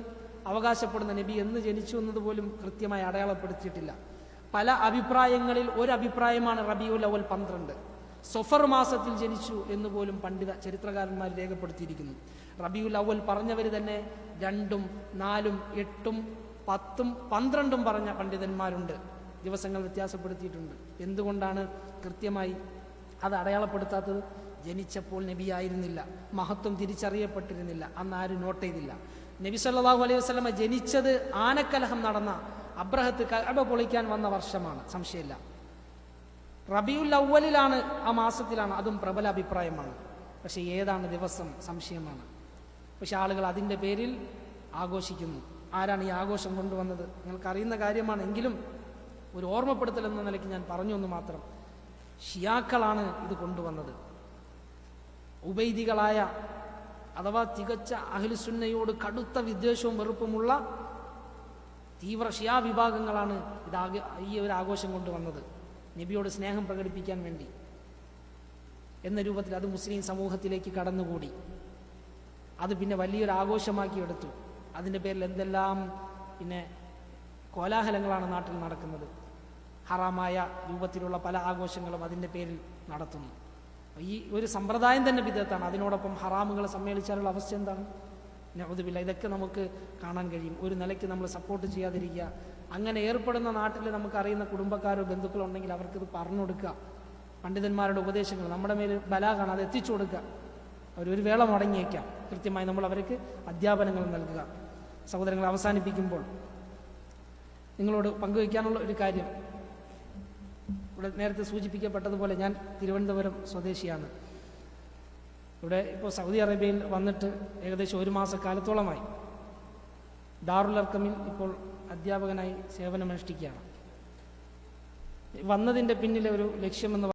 അവകാശപ്പെടുന്ന നബി എന്ന് ജനിച്ചു എന്നതുപോലും കൃത്യമായി അടയാളപ്പെടുത്തിയിട്ടില്ല. പല അഭിപ്രായങ്ങളിൽ ഒരു അഭിപ്രായമാണ് റബീഉൽ അവ്വൽ 12, സഫർ മാസത്തിൽ ജനിച്ചു എന്ന് പോലും പണ്ഡിത ചരിത്രകാരന്മാർ രേഖപ്പെടുത്തിയിരിക്കുന്നു. റബീഉൽ അവ്വൽ പറഞ്ഞവർ തന്നെ 2ഉം 4ഉം 8ഉം 10ഉം 12ഉം പറഞ്ഞ പണ്ഡിതന്മാരുണ്ട്. ദിവസങ്ങൾ വ്യത്യാസപ്പെടുത്തിയിട്ടുണ്ട്. എന്തുകൊണ്ടാണ് കൃത്യമായി അത് അടയാളപ്പെടുത്താത്തത്? ജനിച്ചപ്പോൾ നബിയായിരുന്നില്ല, മഹത്വം തിരിച്ചറിയപ്പെട്ടിരുന്നില്ല, അന്ന് ആരും നോട്ട് ചെയ്തില്ല. നബി സല്ലല്ലാഹു അലൈഹി വസല്ലമ ജനിച്ചത് ആനക്കലഹം നടന്ന അബ്രഹത്ത് കഅബ പൊളിക്കാൻ വന്ന വർഷമാണ്, സംശയമില്ല. റബീഉൽ അവ്വലിലാണ്, ആ മാസത്തിലാണ്, അതും പ്രബല അഭിപ്രായമാണ്. പക്ഷേ ഏതാണ് ദിവസം സംശയമാണ്. പക്ഷെ ആളുകൾ അതിൻ്റെ പേരിൽ ആഘോഷിക്കുന്നു. ആരാണ് ഈ ആഘോഷം കൊണ്ടുവന്നത്? നിങ്ങൾക്കറിയുന്ന കാര്യമാണ്. എങ്കിലും ഒരു ഓർമ്മപ്പെടുത്തൽ എന്ന നിലയ്ക്ക് ഞാൻ പറഞ്ഞു എന്ന് മാത്രം. ഷിയാക്കളാണ് ഇത് കൊണ്ടുവന്നത്. ഉബൈദികളായ അഥവാ തികച്ച അഹ്ലുസുന്നയോട് കടുത്ത വിദ്വേഷവും വെറുപ്പുമുള്ള തീവ്ര ഷിയാ വിഭാഗങ്ങളാണ് ഈ ഒരു ആഘോഷം കൊണ്ടുവന്നത്. നബിയോട് സ്നേഹം പ്രകടിപ്പിക്കാൻ വേണ്ടി എന്ന രൂപത്തിൽ അത് മുസ്ലിം സമൂഹത്തിലേക്ക് കടന്നുകൂടി. അത് പിന്നെ വലിയൊരു ആഘോഷമാക്കി എടുത്തു. അതിൻ്റെ പേരിൽ എന്തെല്ലാം പിന്നെ കോലാഹലങ്ങളാണ് നാട്ടിൽ നടക്കുന്നത്. ഹറാമായ രൂപത്തിലുള്ള പല ആഘോഷങ്ങളും അതിൻ്റെ പേരിൽ നടത്തുന്നു. ഈ ഒരു സമ്പ്രദായം തന്നെ ബിദ്അത്താണ്. അതിനോടൊപ്പം ഹറാമുകളെ സമ്മേളിച്ചാലുള്ള അവസ്ഥ എന്താണ്? നഅൂദുബില്ലാ. ഇതൊക്കെ നമുക്ക് കാണാൻ കഴിയും. ഒരു നിലയ്ക്ക് നമ്മൾ സപ്പോർട്ട് ചെയ്യാതിരിക്കുക. അങ്ങനെ ഏർപ്പെടുന്ന നാട്ടിൽ നമുക്കറിയുന്ന കുടുംബക്കാരോ ബന്ധുക്കളോ ഉണ്ടെങ്കിൽ അവർക്കിത് പറഞ്ഞു കൊടുക്കുക. പണ്ഡിതന്മാരുടെ ഉപദേശങ്ങൾ നമ്മുടെ മേൽ ബലാഗാണ്, അത് എത്തിച്ചു കൊടുക്കുക. അവരൊരു വേള മുടങ്ങിയേക്കാം. കൃത്യമായി നമ്മൾ അവർക്ക് അധ്യാപനങ്ങൾ നൽകുക. സഹോദരങ്ങൾ, അവസാനിപ്പിക്കുമ്പോൾ നിങ്ങളോട് പങ്കുവയ്ക്കാനുള്ള ഒരു കാര്യം, ഇവിടെ നേരത്തെ സൂചിപ്പിക്കപ്പെട്ടതുപോലെ ഞാൻ തിരുവനന്തപുരം സ്വദേശിയാണ്. ഇവിടെ ഇപ്പോൾ സൗദി അറേബ്യയിൽ വന്നിട്ട് ഏകദേശം 1 മാസക്കാലത്തോളമായി. ദാറുൽ അർക്കമിൽ ഇപ്പോൾ അധ്യാപകനായി സേവനമനുഷ്ഠിക്കുകയാണ്. വന്നതിൻ്റെ പിന്നിലെ ഒരു ലക്ഷ്യമെന്ന്